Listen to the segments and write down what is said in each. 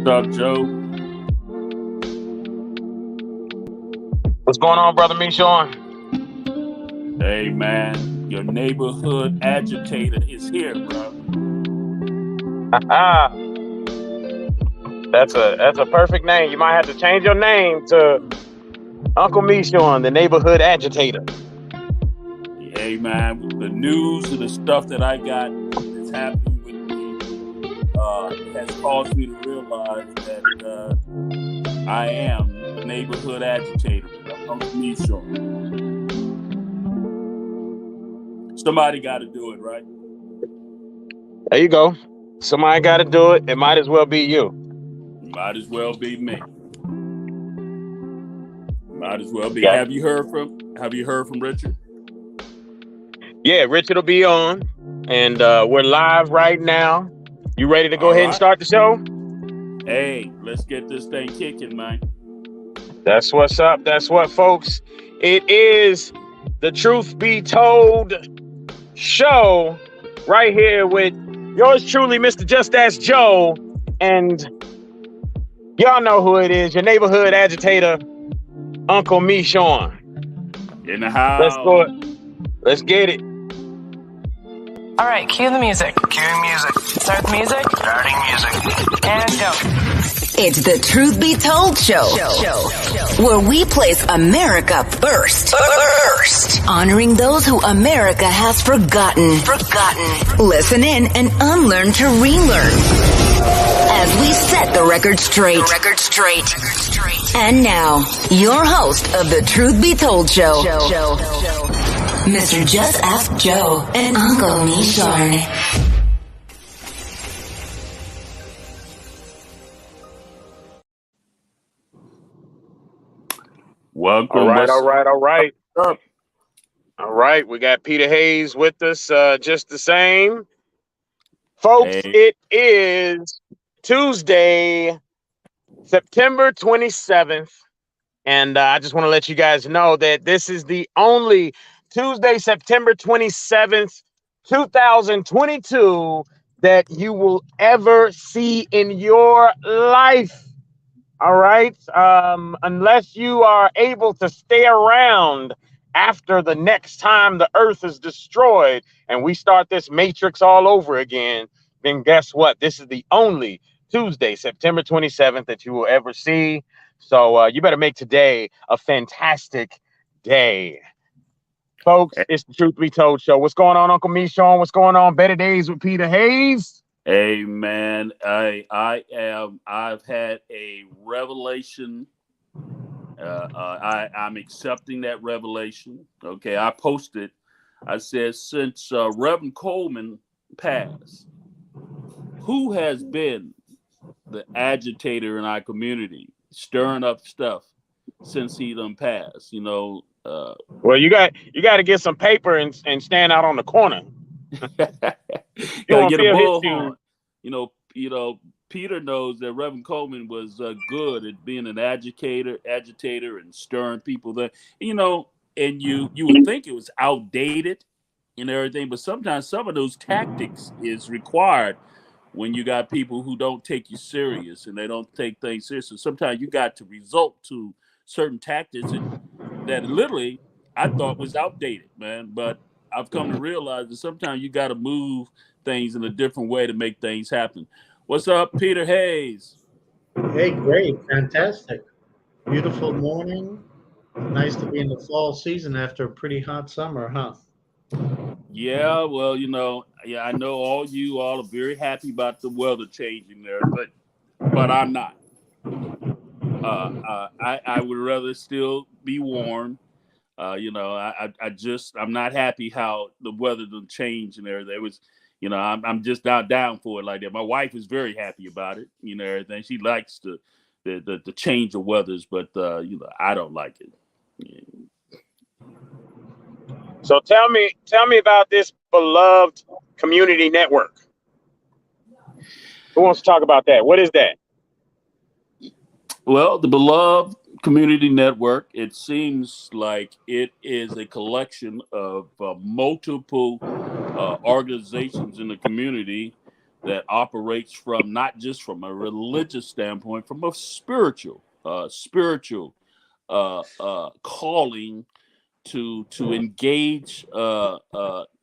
What's up, Joe? What's going on, brother Michon? Hey, man, your neighborhood agitator is here, bro. Ah, that's a perfect name. You might have to change your name to Uncle Michon, the neighborhood agitator. Hey, man, the news and the stuff that I got that's happening with me has caused me to realize that I am a neighborhood agitator, Uncle Michon. Somebody got to do it, right? There you go. Somebody got to do it. It might as well be you. Might as well be me. Might as well be. Yeah. Have you heard from Richard? Yeah, Richard will be on, and we're live right now. You ready to go ahead and start the show? Hey, let's get this thing kicking, man. That's what's up. That's what, folks. It is the Truth Be Told show right here with yours truly, Mr. Just Ask Joe, and y'all know who it is, your neighborhood agitator, Uncle Michon. In the house. Let's go. Let's get it. All right, cue the music. Cue music. Start the music. Starting music. And go. It's the Truth Be Told show, where we place America first. Honoring those who America has forgotten. Listen in and unlearn to relearn. As we set the record straight. And now, your host of the Truth Be Told show, Mr. Just Ask Joe and Uncle Michon. Welcome. All right. All right, we got Peter Hayes with us just the same. Folks, It is Tuesday, September 27th, and I just want to let you guys know that this is the only Tuesday, September 27th, 2022 that you will ever see in your life. All right. Unless you are able to stay around after the next time the earth is destroyed and we start this matrix all over again, then guess what? This is the only Tuesday, September 27th that you will ever see. So you better make today a fantastic day. Folks, it's the Truth Be Told show. What's going on, Uncle Michon? What's going on? Better Days with Peter Hayes? Hey, man, I've had a revelation. I'm accepting that revelation. Okay, I posted. I said, since Reverend Coleman passed, who has been the agitator in our community, stirring up stuff since he done passed? You know. Well, you got to get some paper and stand out on the corner. Gotta get a bullhorn. You know, Peter knows that Reverend Coleman was good at being an agitator and stirring people there. You know, and you would think it was outdated and everything, but sometimes some of those tactics is required when you got people who don't take you serious and they don't take things seriously. Sometimes you got to resort to certain tactics that literally I thought was outdated, man. But I've come to realize that sometimes you got to move things in a different way to make things happen. What's up, Peter Hayes? Hey, great, fantastic, beautiful morning. Nice to be in the fall season after a pretty hot summer, huh? Yeah, well, I know you all are very happy about the weather changing there, but I'm not. I would rather still be warm. I'm not happy how the weather done changed and everything. It was, I'm just not down for it like that. My wife is very happy about it, everything. She likes the change of weathers, but I don't like it. Yeah. So tell me about this beloved community network. Who wants to talk about that? What is that? Well, the beloved community network, it seems like it is a collection of multiple organizations in the community that operates from not just from a religious standpoint, from a spiritual calling to engage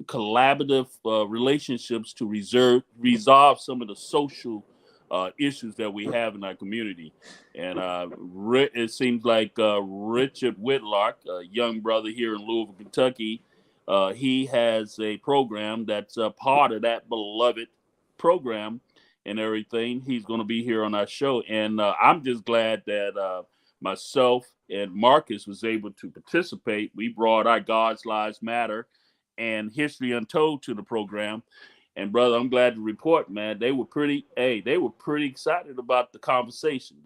collaborative relationships to resolve some of the social issues that we have in our community. And it seems like Richard Whitlock, a young brother here in Louisville, Kentucky, he has a program that's a part of that beloved program and everything. He's going to be here on our show. And I'm just glad that myself and Marcus was able to participate. We brought our God's Lives Matter and History Untold to the program. And brother, I'm glad to report, man, they were pretty excited about the conversation,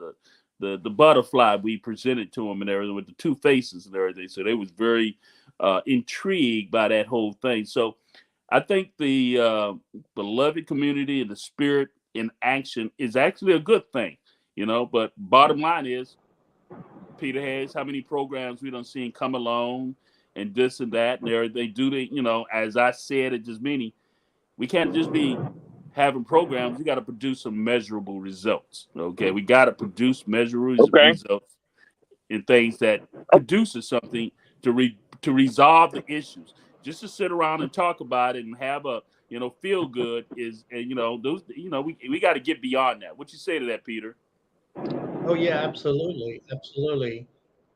the butterfly we presented to them and everything with the two faces and everything. So they was very intrigued by that whole thing. So I think the beloved community and the spirit in action is actually a good thing, but bottom line is, Peter Hayes, how many programs we done seen come along and this and that and everything, as I said at just meaning, we can't just be having programs. We got to produce some measurable results. Okay. We got to produce measurable results in things that produces something to resolve the issues. Just to sit around and talk about it and have a, feel good is, and those, we got to get beyond that. What you say to that, Peter? Oh yeah, absolutely, absolutely.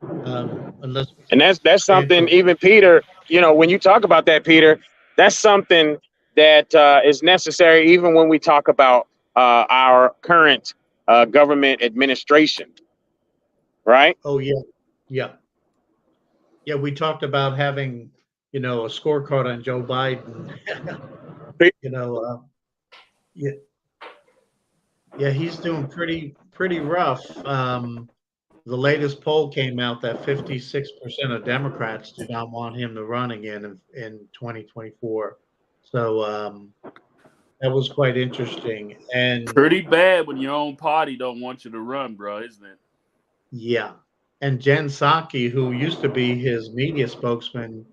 And that's something, even Peter, when you talk about that, Peter, that's something that is necessary even when we talk about our current government administration, right? Oh yeah, yeah, yeah. We talked about having, a scorecard on Joe Biden. Yeah, yeah, he's doing pretty rough. The latest poll came out that 56% of Democrats do not want him to run again in 2024. So that was quite interesting. And pretty bad when your own party don't want you to run, bro, isn't it? yeah. And Jen Psaki, who used to be his media spokesman,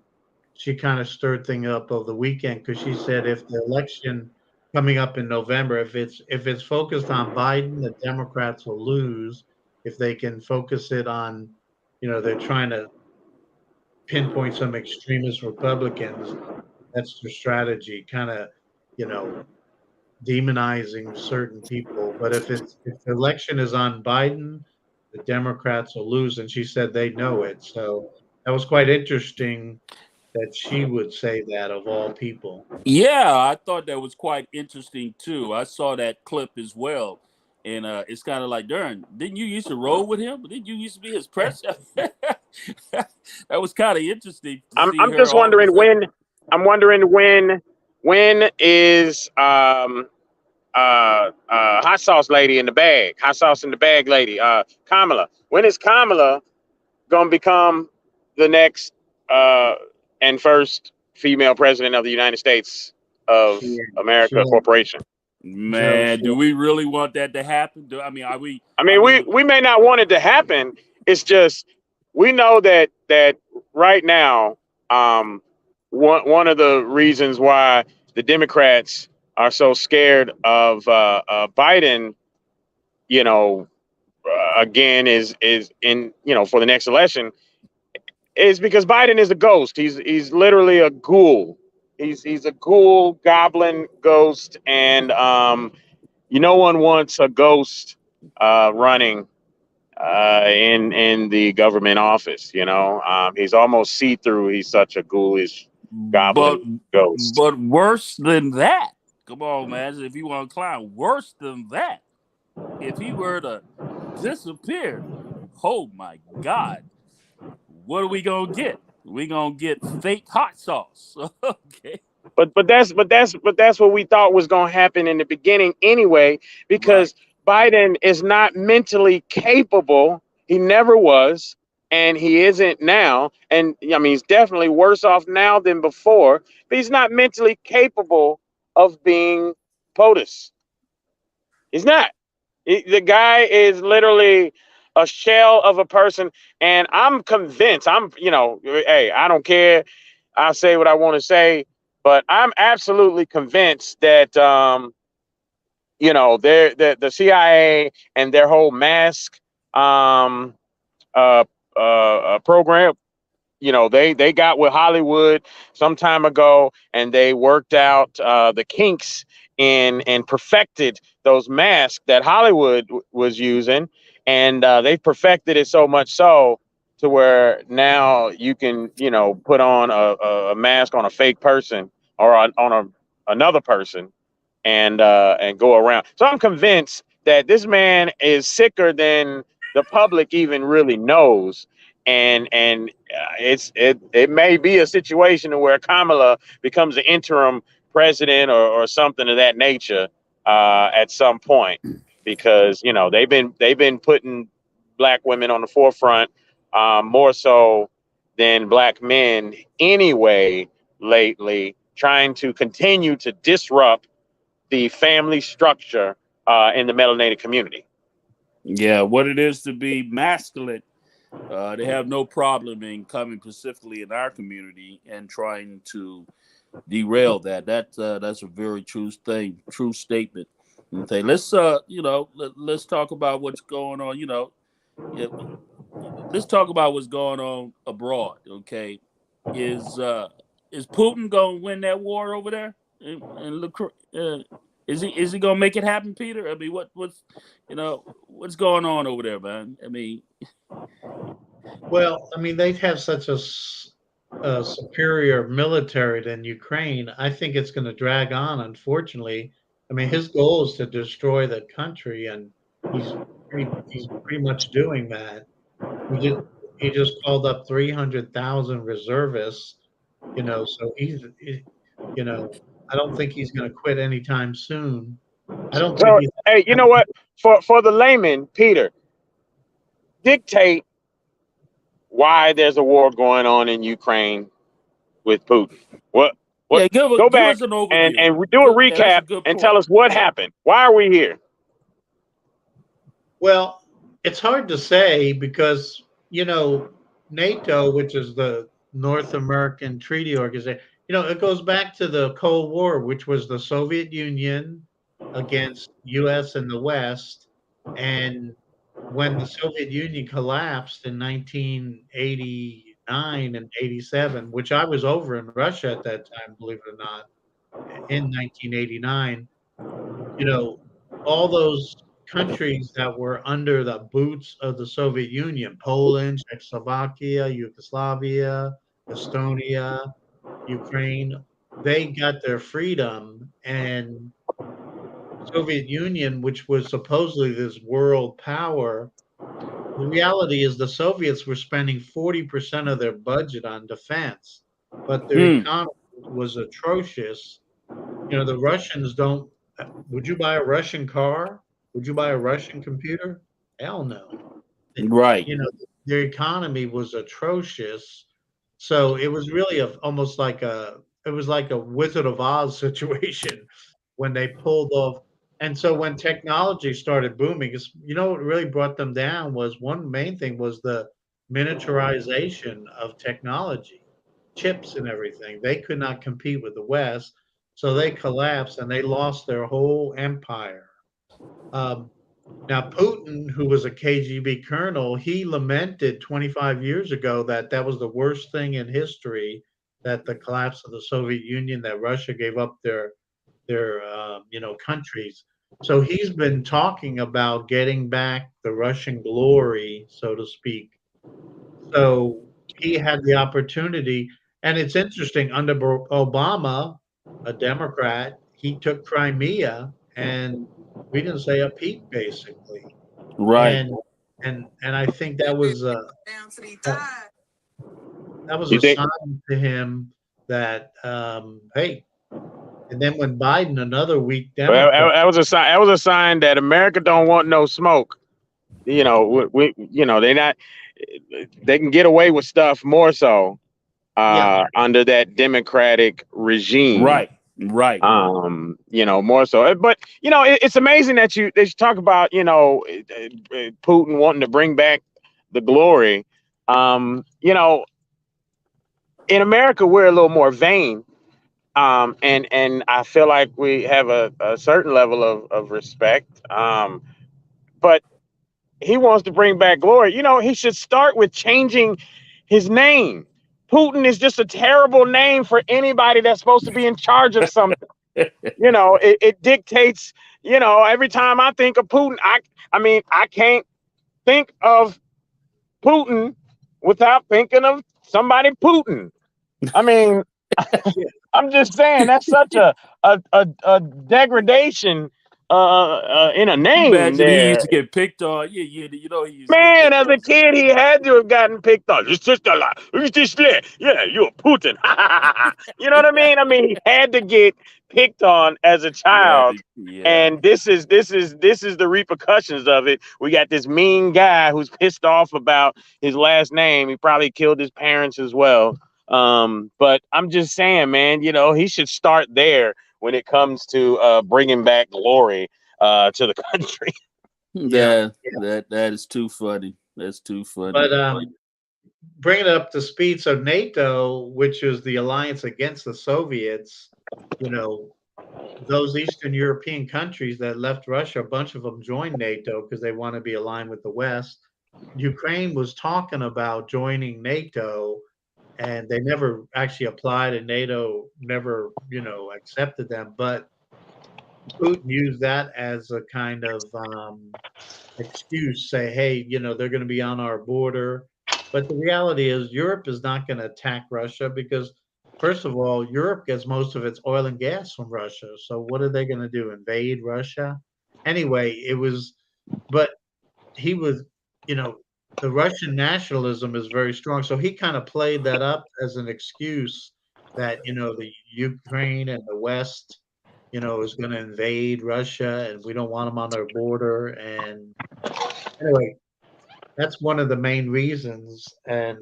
she kind of stirred thing up over the weekend because she said if the election coming up in November, if it's focused on Biden, the Democrats will lose. If they can focus it on, they're trying to pinpoint some extremist Republicans. That's their strategy, kind of, demonizing certain people. But if the election is on Biden, the Democrats will lose, and she said they know it. So that was quite interesting that she would say that of all people. Yeah, I thought that was quite interesting too. I saw that clip as well. And it's kind of like, darn, didn't you used to roll with him? Didn't you used to be his press? That was kind of interesting to see I'm her just all of a wondering sudden. when is hot sauce lady in the bag, hot sauce in the bag lady, Kamala. When is Kamala gonna become the next and first female president of the United States of America Corporation? Man, do we really want that to happen? Are we? We may not want it to happen. It's just we know that right now, one of the reasons why the Democrats are so scared of Biden, again is in for the next election, is because Biden is a ghost. He's literally a ghoul. He's a ghoul, goblin, ghost, and no one wants a ghost running in the government office. He's almost see-through. He's such a ghoulish goblin ghost. But worse than that, come on, man. If you want to clown, worse than that, if he were to disappear, oh my God, what are we gonna get? We gonna get fake hot sauce. Okay. But that's what we thought was gonna happen in the beginning anyway, because Biden is not mentally capable. He never was, and he isn't now. And he's definitely worse off now than before, but he's not mentally capable of being POTUS. He's not. The guy is literally a shell of a person, and I'm convinced. Hey, I don't care. I'll say what I want to say, but I'm absolutely convinced that you know, the CIA and their whole mask program. You know, they got with Hollywood some time ago, and they worked out the kinks in and perfected those masks that Hollywood was using, and they perfected it so much so to where now you can, you know, put on a mask on a fake person or on another person and go around. So I'm convinced that this man is sicker than the public even really knows, and it may be a situation where Kamala becomes an interim president or something of that nature at some point, because you know they've been putting black women on the forefront more so than black men anyway lately, trying to continue to disrupt the family structure in the melanated community. Yeah, what it is to be masculine. They have no problem in coming specifically in our community and trying to derail that. That's a very true thing, true statement. Okay, let's let's talk about what's going on. You know, yeah, let's talk about what's going on abroad. Okay, is Putin going to win that war over there? And look, is he going to make it happen, Peter? I mean, what's going on over there, man? I mean, Well, I mean, they have such a superior military than Ukraine. I think it's going to drag on, unfortunately. I mean, his goal is to destroy the country, and he's pretty much doing that. He just he just called up 300,000 reservists, you know, so you know, I don't think he's going to quit anytime soon. I don't think So, he's. hey, you know what? For the layman, Peter, dictate why there's a war going on in Ukraine with Putin. What? yeah, Go give back us an and overview. do a Yeah, that's a recap good and tell point. us what happened. Why are we here? Well, it's hard to say because, you know, NATO, which is the North American Treaty Organization, you know, it goes back to the Cold War, which was the Soviet Union against US and the West. And when the Soviet Union collapsed in 1989 and 87, which I was over in Russia at that time, believe it or not, in 1989, you know, all those countries that were under the boots of the Soviet Union, Poland, Czechoslovakia, Yugoslavia, Estonia, Ukraine, they got their freedom, and Soviet Union, which was supposedly this world power, the reality is the Soviets were spending 40% of their budget on defense, but their Hmm. economy was atrocious. You know, the Russians don't. Would you buy a Russian car? Would you buy a Russian computer? Hell no. Right. You know, their economy was atrocious. So it was really almost like it was like a Wizard of Oz situation when they pulled off. And so when technology started booming, you know what really brought them down was one main thing was the miniaturization of technology, chips and everything. They could not compete with the West, so they collapsed and they lost their whole empire. Um, Now, Putin, who was a KGB colonel, he lamented 25 years ago that that was the worst thing in history, that the collapse of the Soviet Union, that Russia gave up their countries. So he's been talking about getting back the Russian glory, so to speak. So he had the opportunity, and it's interesting. Under Obama, a Democrat, he took Crimea, and we didn't say a peep, basically. Right. And and I think that was that, that was You a think? sign to him that hey. And then when Biden, another weak Well, Democrat, that was a sign. That was a sign that America don't want no smoke. You know, they not. They can get away with stuff more so yeah, under that democratic regime. Right. Right. More so. But it's amazing that you talk about Putin wanting to bring back the glory. In America, we're a little more vain And I feel like we have a certain level of respect. But he wants to bring back glory. You know, he should start with changing his name. Putin is just a terrible name for anybody that's supposed to be in charge of something. You know, it dictates, you know, every time I think of Putin, I mean, I can't think of Putin without thinking of somebody Putin. I mean, I'm just saying that's such a degradation in a name Imagine he used there. to get picked on. Yeah, you know he used to get Man, picked as on a so kid, much. he had to have gotten picked on. It's just a lot. It's just yeah, you're Putin. You know what I mean? I mean, he had to get picked on as a Yeah, child, yeah. and this is the repercussions of it. We got this mean guy who's pissed off about his last name. He probably killed his parents as well. But I'm just saying, man, you know, he should start there when it comes to bringing back glory to the country. Yeah. That is too funny. That's too funny. But bringing it up to speed, so NATO, which is the alliance against the Soviets, you know, those Eastern European countries that left Russia, a bunch of them joined NATO because they want to be aligned with the West. Ukraine was talking about joining NATO, and they never actually applied, and NATO never, you know, accepted them. But Putin used that as a kind of excuse, say, hey, you know, they're going to be on our border. But the reality is, Europe is not going to attack Russia because, first of all, Europe gets most of its oil and gas from Russia. So what are they going to do? Invade Russia? Anyway, it was, but he was, you know, the Russian nationalism is very strong. So he kind of played that up as an excuse that, you know, the Ukraine and the West, you know, is going to invade Russia and we don't want them on our border. And anyway, that's one of the main reasons, and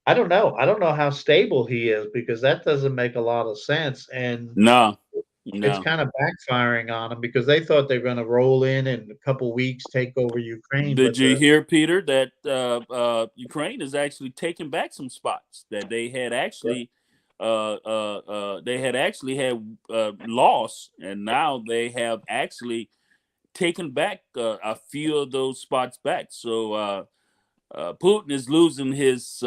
I don't know. I don't know how stable he is because that doesn't make a lot of sense, and No, it's no. kind of backfiring on him because they thought they were gonna roll in a couple weeks, take over Ukraine, Did but you the hear, Peter, that Ukraine is actually taking back some spots that they had actually had lost, and now they have actually taken back a few of those spots back. So Putin is losing his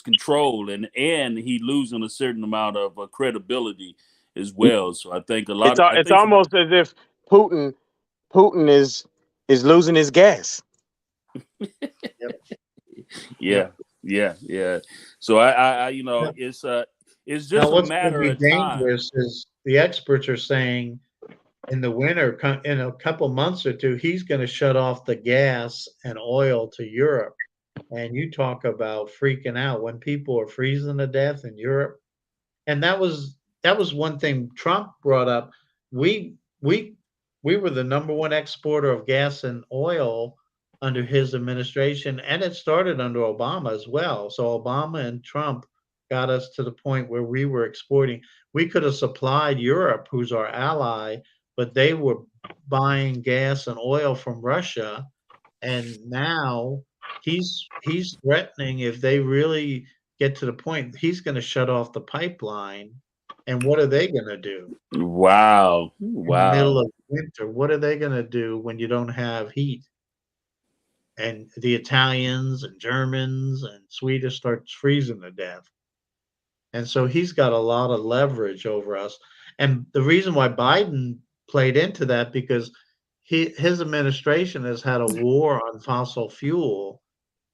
control, and he losing a certain amount of credibility as well. So I think I It's think almost as if Putin is losing his gas. Yep, yeah, yep. yeah. So I Now it's now just a what's gonna matter be of time. dangerous is the experts are saying in the winter, in a couple months or two, he's gonna shut off the gas and oil to Europe, and you talk about freaking out when people are freezing to death in Europe. And that was one thing Trump brought up. We we we were the number one exporter of gas and oil under his administration, and it started under Obama as well. So Obama and Trump got us to the point where we were exporting. We could have supplied Europe, who's our ally, but they were buying gas and oil from Russia, and now he's threatening if they really get to the point, he's gonna shut off the pipeline, and what are they gonna do Wow, in the middle wow. of winter? What are they gonna do when you don't have heat? And the Italians and Germans and Swedish starts freezing to death. And so he's got a lot of leverage over us. And the reason why Biden played into that because his administration has had a war on fossil fuel,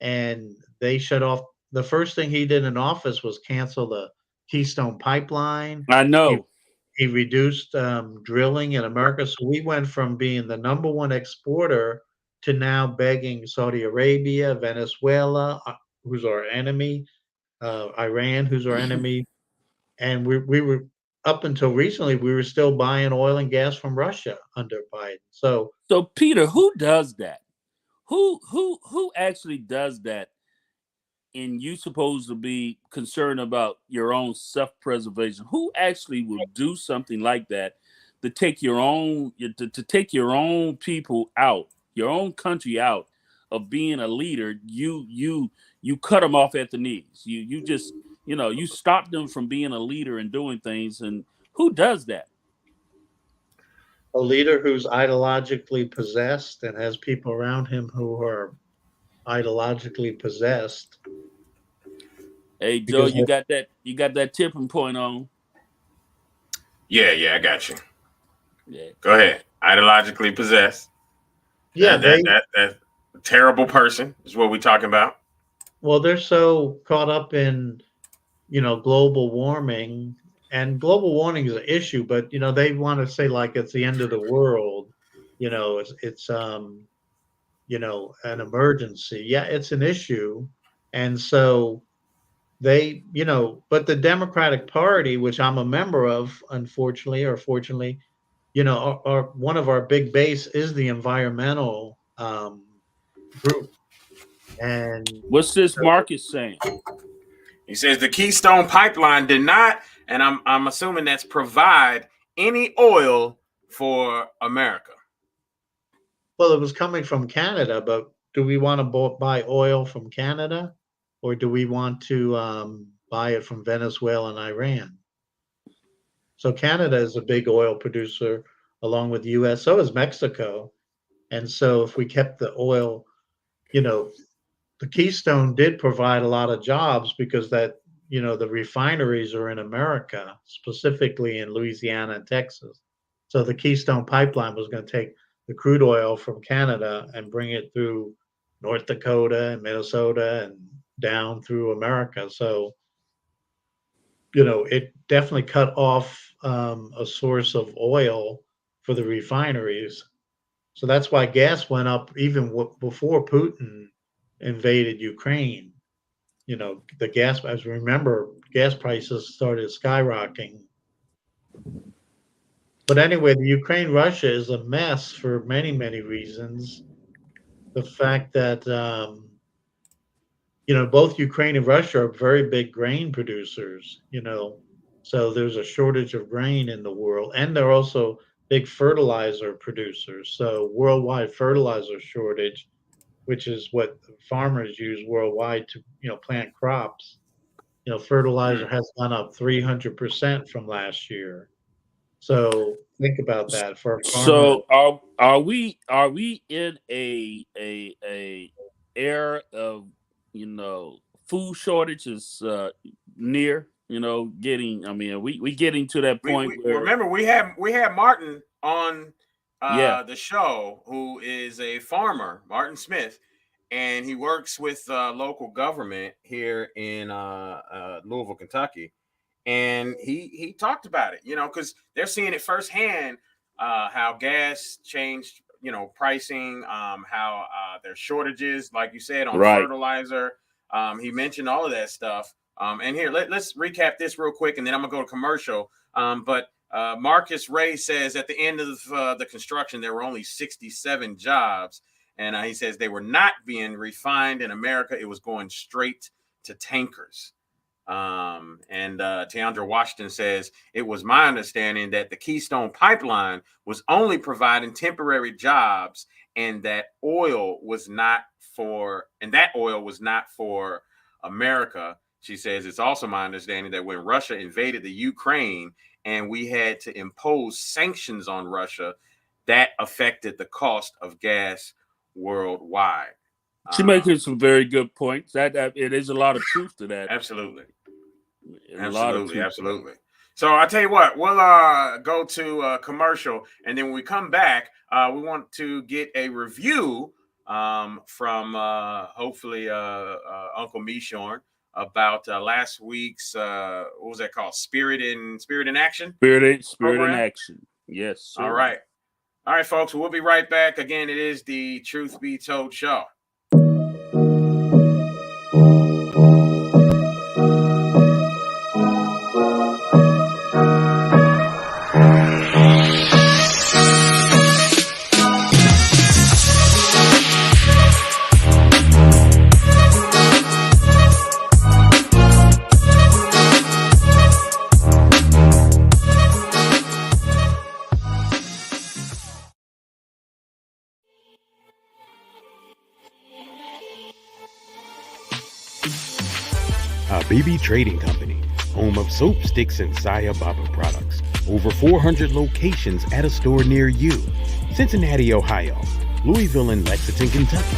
and they shut off. The first thing he did in office was cancel the Keystone Pipeline. I He know. he reduced drilling in America, so we went from being the number one exporter to now begging Saudi Arabia, Venezuela, who's our enemy, Iran, who's our enemy, and we were up until recently we were still buying oil and gas from Russia under Biden. So So Peter, who does that? Who actually does that? And you supposed to be concerned about your own self-preservation. Who actually will do something like that to take your own to take your own people out, your own country out of being a leader? You cut them off at the knees. You stop them from being a leader and doing things. And who does that? A leader who's ideologically possessed and has people around him who are ideologically possessed. Hey Joe, you got that tipping point on. Yeah, I got you. Yeah. Go ahead. Ideologically possessed. Yeah, that terrible person is what we're talking about. Well, they're so caught up in, global warming, and global warming is an issue, but they want to say like it's the end of the world. It's an emergency. Yeah, it's an issue. And so they, but the Democratic Party, which I'm a member of, unfortunately or fortunately, our one of our big base is the environmental group. And what's this Marcus saying? He says the Keystone Pipeline did not, and I'm assuming that's provide any oil for America. Well, it was coming from Canada, but do we want to buy oil from Canada, or do we want to buy it from Venezuela and Iran? So Canada is a big oil producer along with the U.S. So is Mexico. And so if we kept the oil, the Keystone did provide a lot of jobs because the refineries are in America, specifically in Louisiana and Texas. So the Keystone Pipeline was going to take the crude oil from Canada and bring it through North Dakota and Minnesota and down through America. So, it definitely cut off a source of oil for the refineries. So that's why gas went up even before Putin invaded Ukraine. The gas, as we remember, gas prices started skyrocketing. But anyway, the Ukraine-Russia is a mess for many, many reasons. The fact that, both Ukraine and Russia are very big grain producers, so there's a shortage of grain in the world. And they're also big fertilizer producers. So worldwide fertilizer shortage, which is what farmers use worldwide to, plant crops. Fertilizer has gone up 300% from last year. So think about that for a farmer. So are we in a era of food shortage is near getting? I mean, we getting to that point where remember we have Martin on the show, who is a farmer, Martin Smith, and he works with local government here in Louisville, Kentucky. And he talked about it, because they're seeing it firsthand, how gas changed, pricing, how there's shortages, like you said, on fertilizer. He mentioned all of that stuff. And here, let's recap this real quick, and then I'm going to go to commercial. But Marcus Ray says at the end of the construction, there were only 67 jobs. And he says they were not being refined in America. It was going straight to tankers. And Tiandra Washington says, it was my understanding that the Keystone Pipeline was only providing temporary jobs, and that oil was not for America. She says, it's also my understanding that when Russia invaded the Ukraine and we had to impose sanctions on Russia, that affected the cost of gas worldwide. She's making some very good points. That it is a lot of truth to that. Absolutely. Absolutely. So I tell you what, we'll go to commercial, and then when we come back, we want to get a review from hopefully Uncle Mishorn about last week's what was that called? Spirit in Action. Spirit in Action. Yes. Sir. All right, folks. We'll be right back. Again, it is the Truth Be Told show. Habibi Trading Company, home of soap sticks and Saya Baba products. Over 400 locations at a store near you. Cincinnati, Ohio, Louisville and Lexington, Kentucky,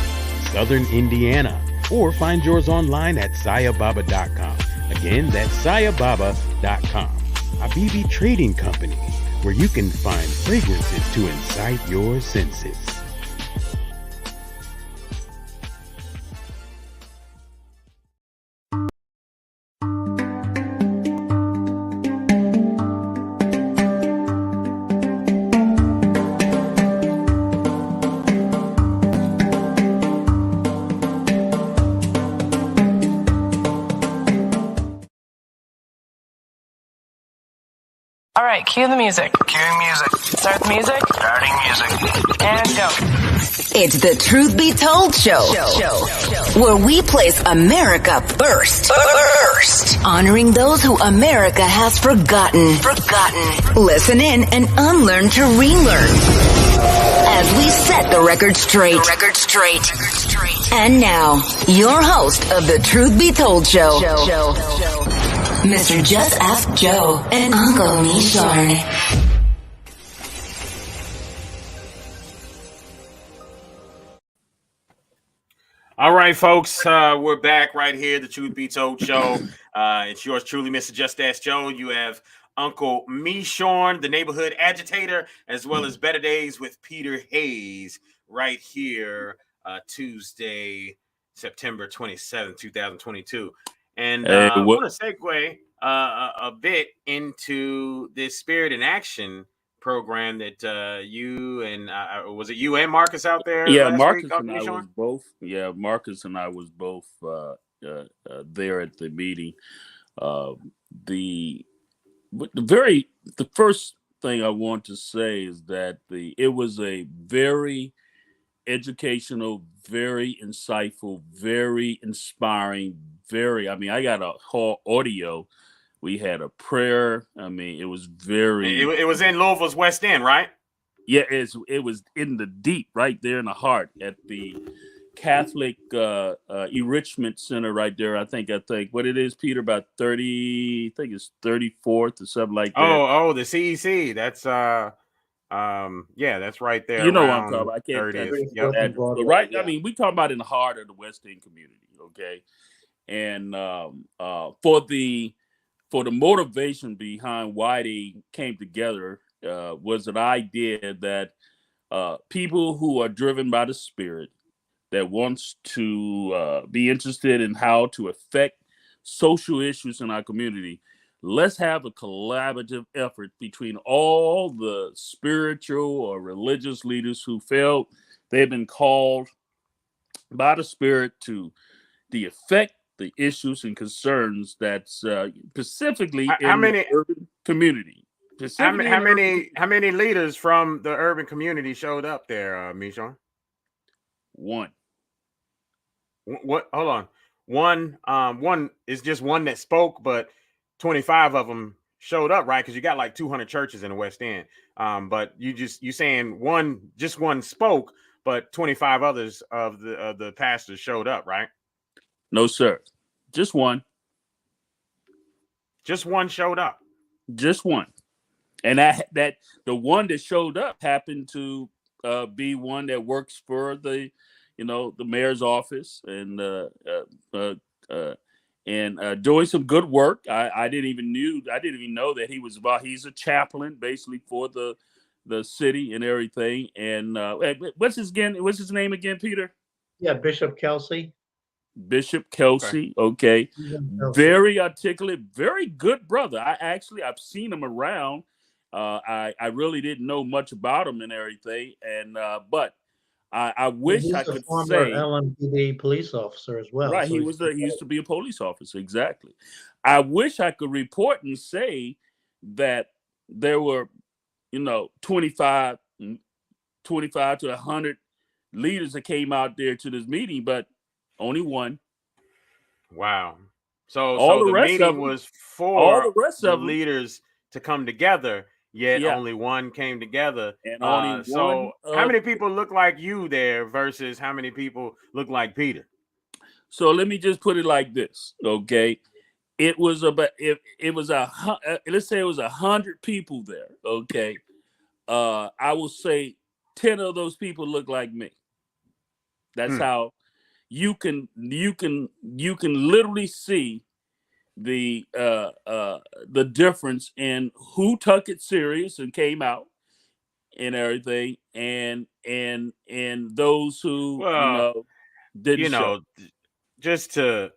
Southern Indiana, or find yours online at sayababa.com. Again, that's sayababa.com. Habibi Trading Company, where you can find fragrances to incite your senses. All right, cue the music. Cueing music. Start the music. Starting music. And go. It's the Truth Be Told show, where we place America first. Honoring those who America has forgotten. Listen in and unlearn to relearn. As we set the record straight. And now, your host of the Truth Be Told show, Mr. Just Ask Joe and Uncle Mishorn. All right, folks, we're back right here, the Truth Be Told show. It's yours truly, Mr. Just Ask Joe. You have Uncle Mishorn, the neighborhood agitator, as well as Better Days with Peter Hayes right here, Tuesday, September 27th, 2022. And I want to segue a bit into this Spirit in Action program that you and was it you and Marcus out there? Yeah, last Marcus week, and I was both. Yeah, Marcus and I was both there at the meeting. The first thing I want to say is that it was a very educational, very insightful, very inspiring, I got a whole audio. We had a prayer. I mean, it was very. It was in Louisville's West End, right? Yeah, it was in the deep, right there in the heart at the Catholic Enrichment Center right there. I think what it is, Peter, about 30. I think it's 34th or something like that. Oh, the CEC. That's yeah, that's right there. You know what I'm talking about. I can't. 30th. Right. Yeah. I mean, we talking about in the heart of the West End community, okay? And for the motivation behind why they came together was an idea that people who are driven by the Spirit, that wants to be interested in how to affect social issues in our community, let's have a collaborative effort between all the spiritual or religious leaders who felt they've been called by the Spirit to the effect the issues and concerns that's specifically in the urban community. How many leaders from the urban community showed up there, Mishorn? One. What? Hold on. One is just one that spoke, but 25 of them showed up, right? Because you got like 200 churches in the West End. But you saying one spoke, but 25 others of the pastors showed up, right? No, sir. Just one. Just one showed up. Just one. And that the one that showed up happened to be one that works for the mayor's office and doing some good work. I didn't even know that he's a chaplain basically for the city and everything. And what's his name again, Peter? Yeah, Bishop Kelsey. Bishop Kelsey, okay. Very articulate, very good brother. I've seen him around. I really didn't know much about him and everything, and but I wish I could say LMPD police officer as well. Right, so he used to be a police officer, exactly. I wish I could report and say that there were 25 to 100 leaders that came out there to this meeting, but only one. Wow. So the meeting was for the leaders to come together, yet only one came together. And only one. How many people look like you there versus how many people look like Peter? So let me just put it like this, okay? It was about it was let's say it was 100 people there. Okay, I will say 10 of those people look like me. That's how you can literally see the difference in who took it serious and came out and everything, and those who didn't show. Just to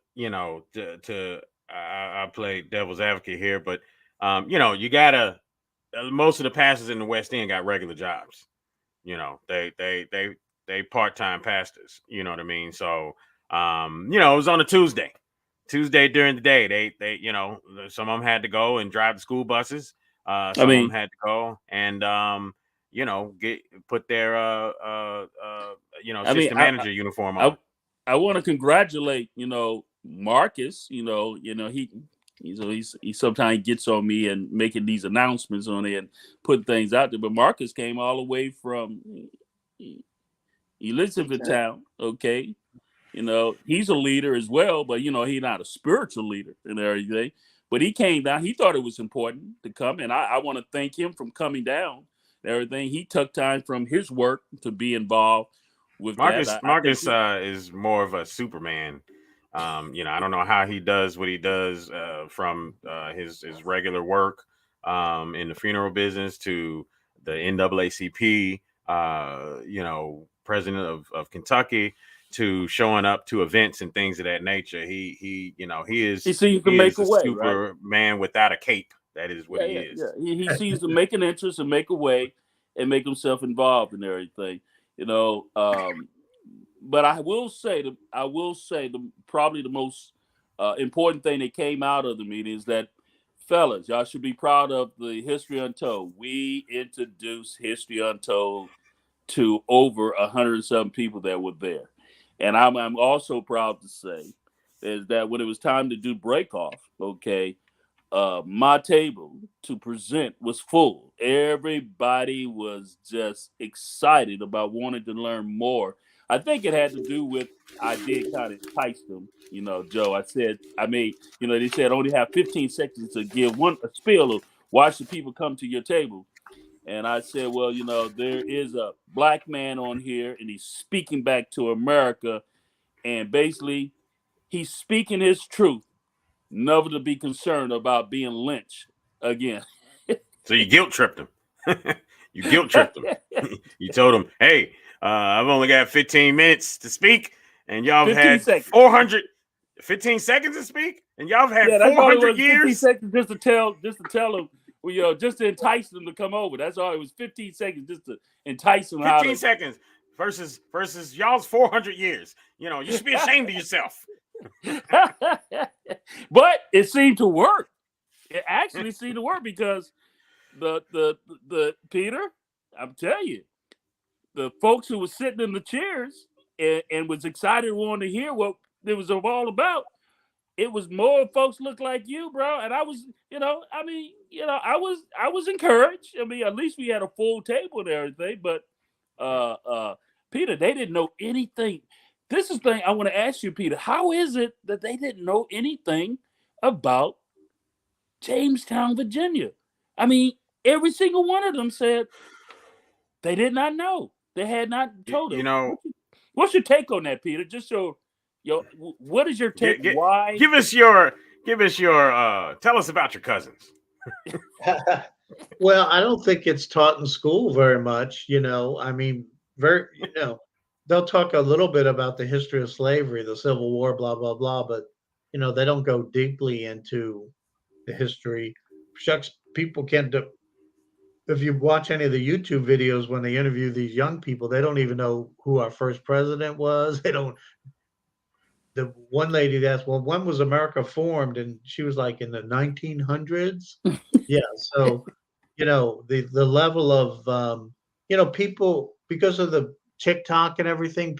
I play devil's advocate here, but you gotta most of the pastors in the West End got regular jobs. They part-time pastors, you know what I mean? So it was on a Tuesday during the day. They some of them had to go and drive the school buses. Some of them had to go and put their assistant manager uniform on. I want to congratulate Marcus. He sometimes gets on me and making these announcements on it and putting things out there. But Marcus came all the way from Elizabethtown. Okay, he's a leader as well, but he's not a spiritual leader and everything. But he came down. He thought it was important to come, and I want to thank him from coming down and everything. He took time from his work to be involved with Marcus. that. Marcus is more of a Superman. I don't know how he does what he does from his regular work in the funeral business to the NAACP, president of Kentucky, to showing up to events and things of that nature. He is a Superman without a cape. That is what he is. Yeah. He sees to make an interest and make a way and make himself involved in everything. But I will say probably the most important thing that came out of the meeting is that, fellas, y'all should be proud of the History Untold. We introduced History Untold to over 107 people that were there. And I'm also proud to say is that when it was time to do break off, my table to present was full. Everybody was just excited about wanting to learn more. I think it had to do with I did kind of entice them, Joe. I said, they said only have 15 seconds to give a spiel of why should people come to your table. And I said, well, there is a black man on here and he's speaking back to America. And basically, he's speaking his truth, never to be concerned about being lynched again. So you guilt tripped him. You guilt tripped him. You told him, hey, I've only got 15 minutes to speak, and y'all have had 15 seconds to speak, and y'all have had 400 years. 15 seconds just to tell them, just to entice them to come over. That's all. It was 15 seconds just to entice them. 15 seconds versus y'all's 400 years. You should be ashamed of yourself. But it seemed to work. It actually seemed to work because the Peter, I'm telling you, the folks who were sitting in the chairs and was excited, wanting to hear what it was all about. It was more folks look like you, bro. And I was, I was encouraged. At least we had a full table and everything. But Peter, they didn't know anything. This is the thing I want to ask you, Peter. How is it that they didn't know anything about Jamestown, Virginia? Every single one of them said they did not know. They had not told them. What's your take on that, Peter? Just so, what is your take? Why? Give us your. Tell us about your cousins. Well, I don't think it's taught in school very much. They'll talk a little bit about the history of slavery, the Civil War, blah blah blah, but they don't go deeply into the history. Shucks, people can't do. If you watch any of the YouTube videos when they interview these young people, they don't even know who our first president was. They don't. The one lady asked, well, when was America formed? And she was like, in the 1900s. Yeah. So, the level of, people, because of the TikTok and everything,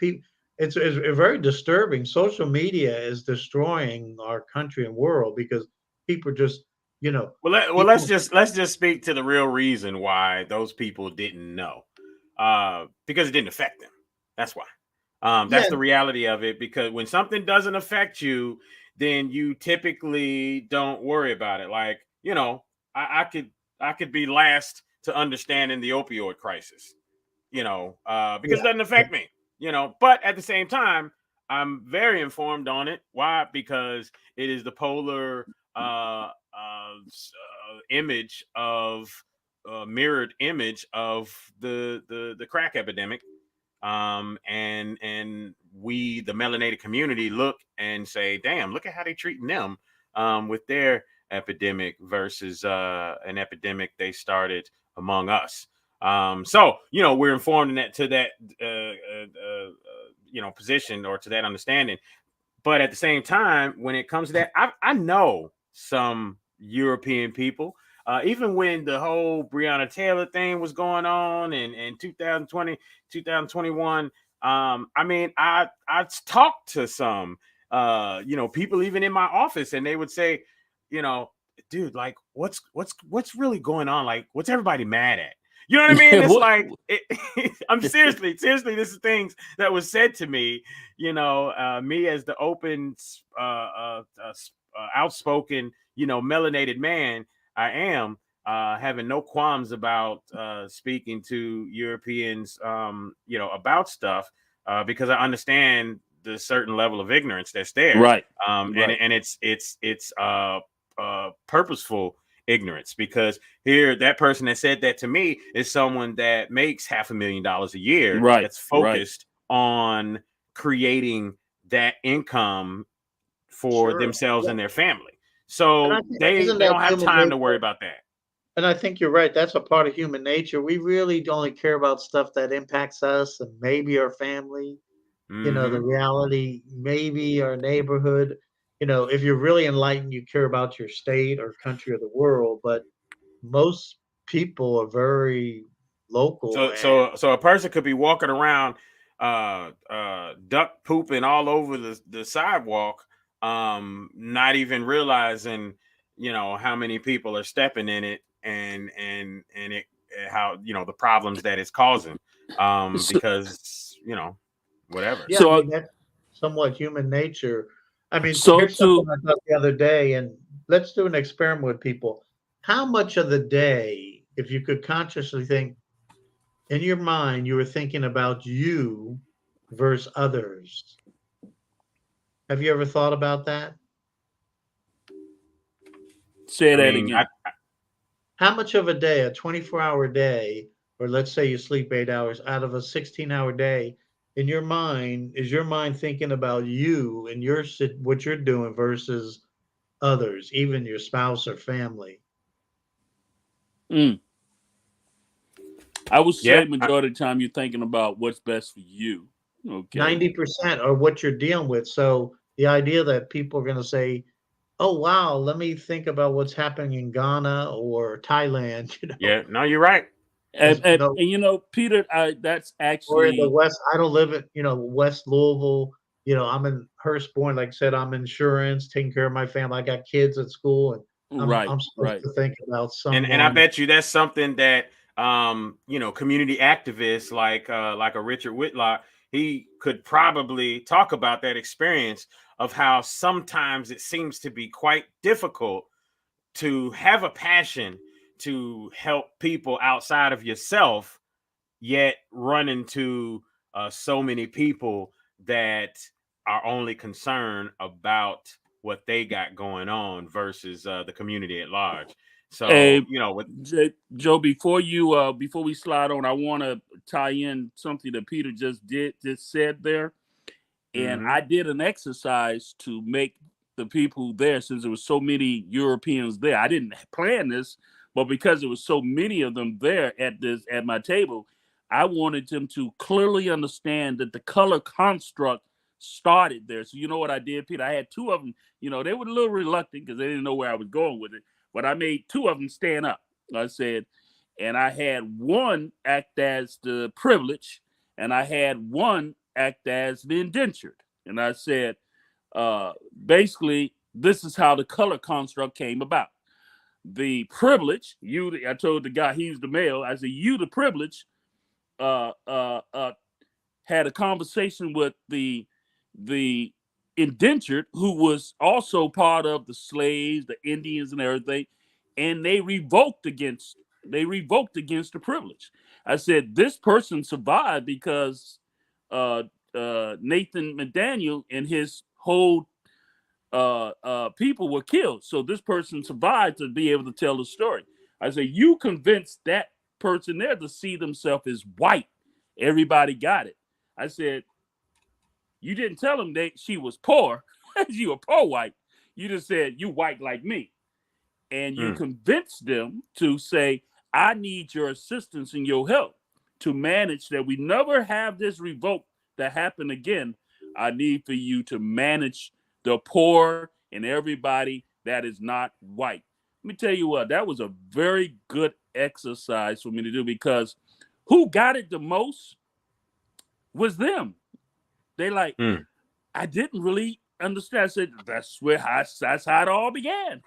it's very disturbing. Social media is destroying our country and world because people just, let's just speak to the real reason why those people didn't know, because it didn't affect them. That's why. That's the reality of it. Because when something doesn't affect you, then you typically don't worry about it. Like, you know, I could be last to understanding the opioid crisis, you know, because it doesn't affect me, you know. But at the same time, I'm very informed on it. Why? Because it is the polar image of mirrored image of the crack epidemic. And we, the melanated community, look and say, damn, look at how they treating them with their epidemic versus an epidemic they started among us. So, you know, we're informed in that to that you know, position, or to that understanding. But at the same time, when it comes to that, I know some European people. Even when the whole Breonna Taylor thing was going on in 2020, 2021, I mean, I talked to some, you know, people even in my office, and they would say, you know, dude, like, what's really going on? Like, what's everybody mad at? You know what I mean? It's like, I'm seriously, this is things that was said to me, you know, me as the open, outspoken, you know, melanated man I am, having no qualms about speaking to Europeans, you know, about stuff, because I understand the certain level of ignorance that's there. Right. And it's purposeful ignorance, because here, that person that said that to me is someone that makes $500,000 a year, right, that's focused on creating that income for themselves and their family. So they don't have time to worry about that. And I think you're right. That's a part of human nature. We really only care about stuff that impacts us and maybe our family, you know, the reality, maybe our neighborhood. You know, if you're really enlightened, you care about your state or country or the world. But most people are very local. So a person could be walking around duck pooping all over the sidewalk, not even realizing, you know, how many people are stepping in it, and it, how, you know, the problems that it's causing, because, you know, whatever. Yeah, I mean, that's somewhat human nature. I mean, here's something I thought the other day, and let's do an experiment with people. How much of the day, if you could consciously think in your mind, you were thinking about you versus others? Have you ever thought about that? Say that again. How much of a day, a 24-hour day, or let's say you sleep 8 hours out of a 16-hour day, in your mind, is your mind thinking about you and your what you're doing versus others, even your spouse or family? I would say majority of the time you're thinking about what's best for you. Okay. 90% are what you're dealing with. So the idea that people are going to say, oh, wow, let me think about what's happening in Ghana or Thailand. You know? Yeah, no, you're right. And you know, Peter, that's actually, or in the West. I don't live in, you know, West Louisville. You know, I'm in Hurstbourne. Like I said, I'm insurance, taking care of my family. I got kids at school, and I'm supposed to think about someone. And I bet you that's something that you know, community activists like a Richard Whitlock, he could probably talk about that experience of how sometimes it seems to be quite difficult to have a passion to help people outside of yourself, yet run into so many people that are only concerned about what they got going on versus the community at large. So, you know, with Joe, before we slide on, I want to tie in something that Peter just said there. And I did an exercise to make the people there, since there was so many Europeans there. I didn't plan this, but because there was so many of them there at my table, I wanted them to clearly understand that the color construct started there. So you know what I did, Peter? I had two of them. You know, they were a little reluctant because they didn't know where I was going with it. But I made two of them stand up. I said, and I had one act as the privileged, and I had one act as the indentured. And I said, basically, this is how the color construct came about. The privilege, I told the guy, he's the male. I said, you, the privilege, had a conversation with the indentured, who was also part of the slaves, the Indians, and everything, and they revoked against the privilege. I said this person survived because Nathan McDaniel and his whole people were killed. So this person survived to be able to tell the story. I said, you convinced that person there to see themselves as white. Everybody got it. I said, you didn't tell them that she was poor. You were poor white. You just said, you white like me. And you convinced them to say, I need your assistance and your help to manage that we never have this revolt that happen again. I need for you to manage the poor and everybody that is not white. Let me tell you what, that was a very good exercise for me to do, because who got it the most was them. They like, I didn't really understand. I said, that's how it all began.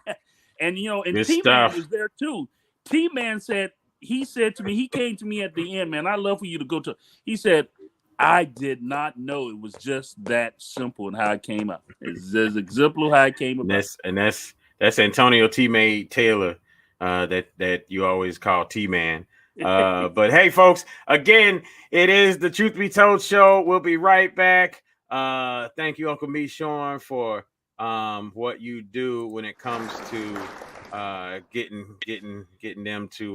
And, and T-Man was there too. T-Man said, he came to me at the end, man, I'd love for you to go to. He said, I did not know it was just that simple and how it came up. It's as exemplary how it came about. That's Antonio T-Man Taylor, that you always call T-Man. But hey, folks, again, it is the Truth Be Told show. We'll be right back. Thank you, Uncle Meshorn, for what you do when it comes to getting them to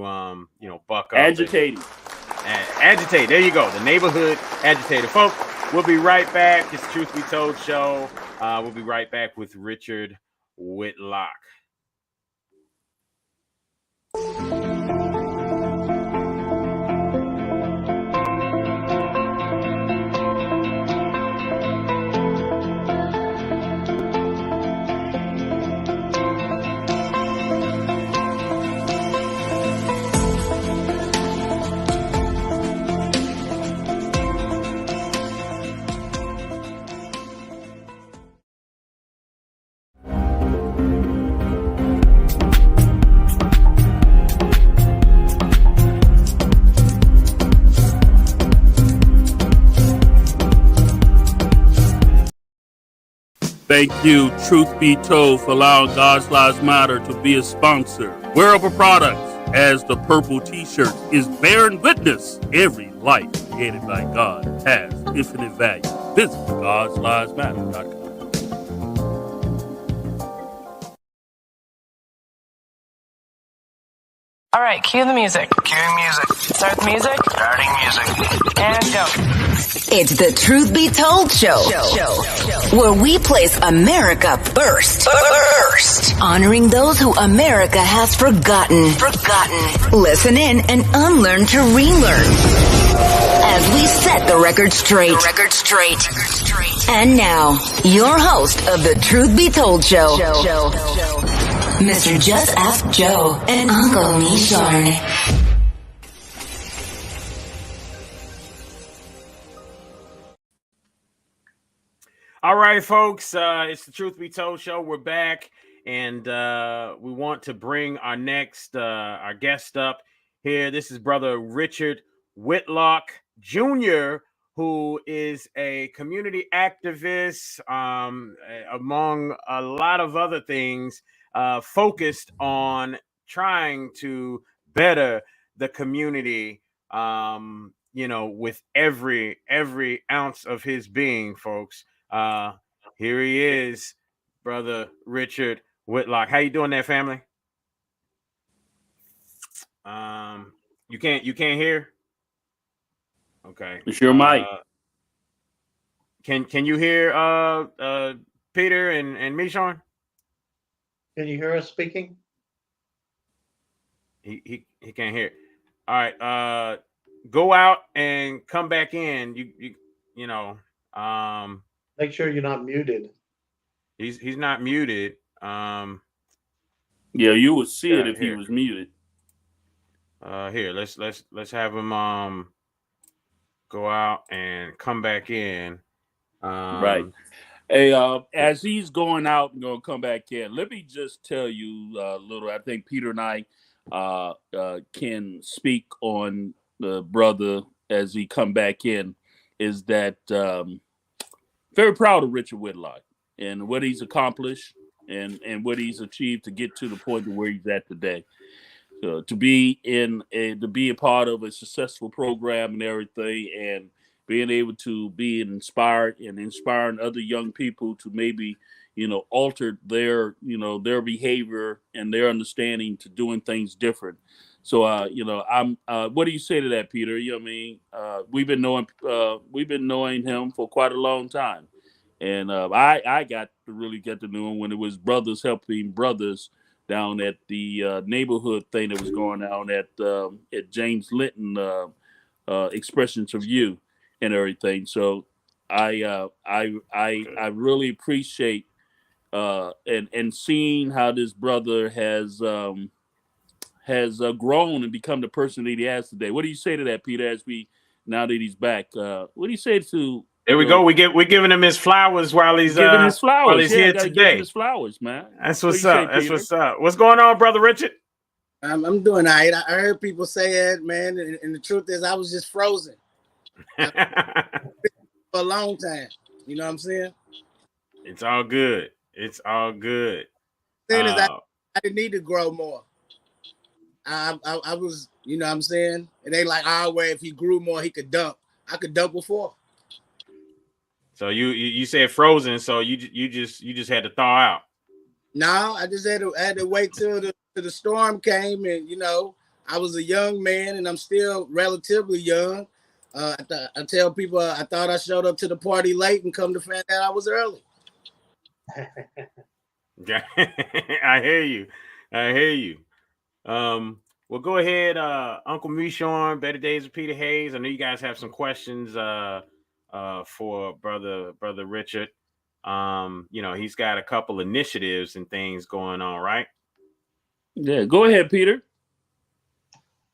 buck up. Agitating. Agitate. There you go. The neighborhood agitator. Folks, we'll be right back. It's the Truth Be Told show. We'll be right back with Richard Whitlock. Thank you, Truth Be Told, for allowing God's Lives Matter to be a sponsor. Wearable products, as the purple t-shirt, is bearing witness every life created by God has infinite value. Visit God'sLivesMatter.com. All right, cue the music. Cueing music. Start the music. Starting music. And go. It's the Truth Be Told show, where we place America first. Honoring those who America has forgotten. Listen in and unlearn to relearn. As we set the record straight. And now, your host of the Truth Be Told show, Mr. Just Ask Joe and Uncle Meshorn. All right, folks, it's the Truth Be Told show. We're back, and we want to bring our next our guest up here. This is Brother Richard Whitlock Jr., who is a community activist, among a lot of other things, focused on trying to better the community, with every ounce of his being, folks. Here he is, Brother Richard Whitlock. How you doing there, family? You can't hear? Okay. It's your mic. Can you hear Peter and Meshorn? Can you hear us speaking? He can't hear. All right. Go out and come back in. Make sure you're not muted. He's not muted. Yeah, you would see it if he was muted. Here, let's have him go out and come back in. Right. Hey, as he's going out and going to come back in, let me just tell you a little. I think Peter and I can speak on the brother as he come back in. Is that very proud of Richard Whitlock. and what he's accomplished and what he's achieved to get to the point where he's at today. So to be a part of a successful program and everything, and being able to be inspired and inspiring other young people to maybe, alter their behavior and their understanding to doing things different. So, I'm. What do you say to that, Peter? You know what I mean? We've been knowing him for quite a long time, and I got to really get to know him when it was brothers helping brothers down at the neighborhood thing that was going on at James Linton Expressions of You and everything. So I really appreciate and seeing how this brother has grown and become the person that he has today. What do you say to that, Peter? Now that he's back, what do you say to? There we go. We're giving him his flowers while he's giving his flowers. While he's here today. Give him his flowers, man. That's what's up. That's what's up. What's going on, brother Richard? I'm doing all right. I heard people say it, man, and the truth is, I was just frozen for a long time. You know what I'm saying? It's all good. It's all good. Saying is, I didn't need to grow more. I was, you know what I'm saying? And they like, where if he grew more, he could dunk. I could dunk before. So you said frozen, so you just had to thaw out. No, I just had to wait till the storm came, and I was a young man, and I'm still relatively young. I tell people I thought I showed up to the party late, and come to find out I was early. I hear you. Well, go ahead, Uncle Mishorn, Better Days of Peter Hayes. I know you guys have some questions for brother Richard. He's got a couple initiatives and things going on, right? Yeah, go ahead, Peter.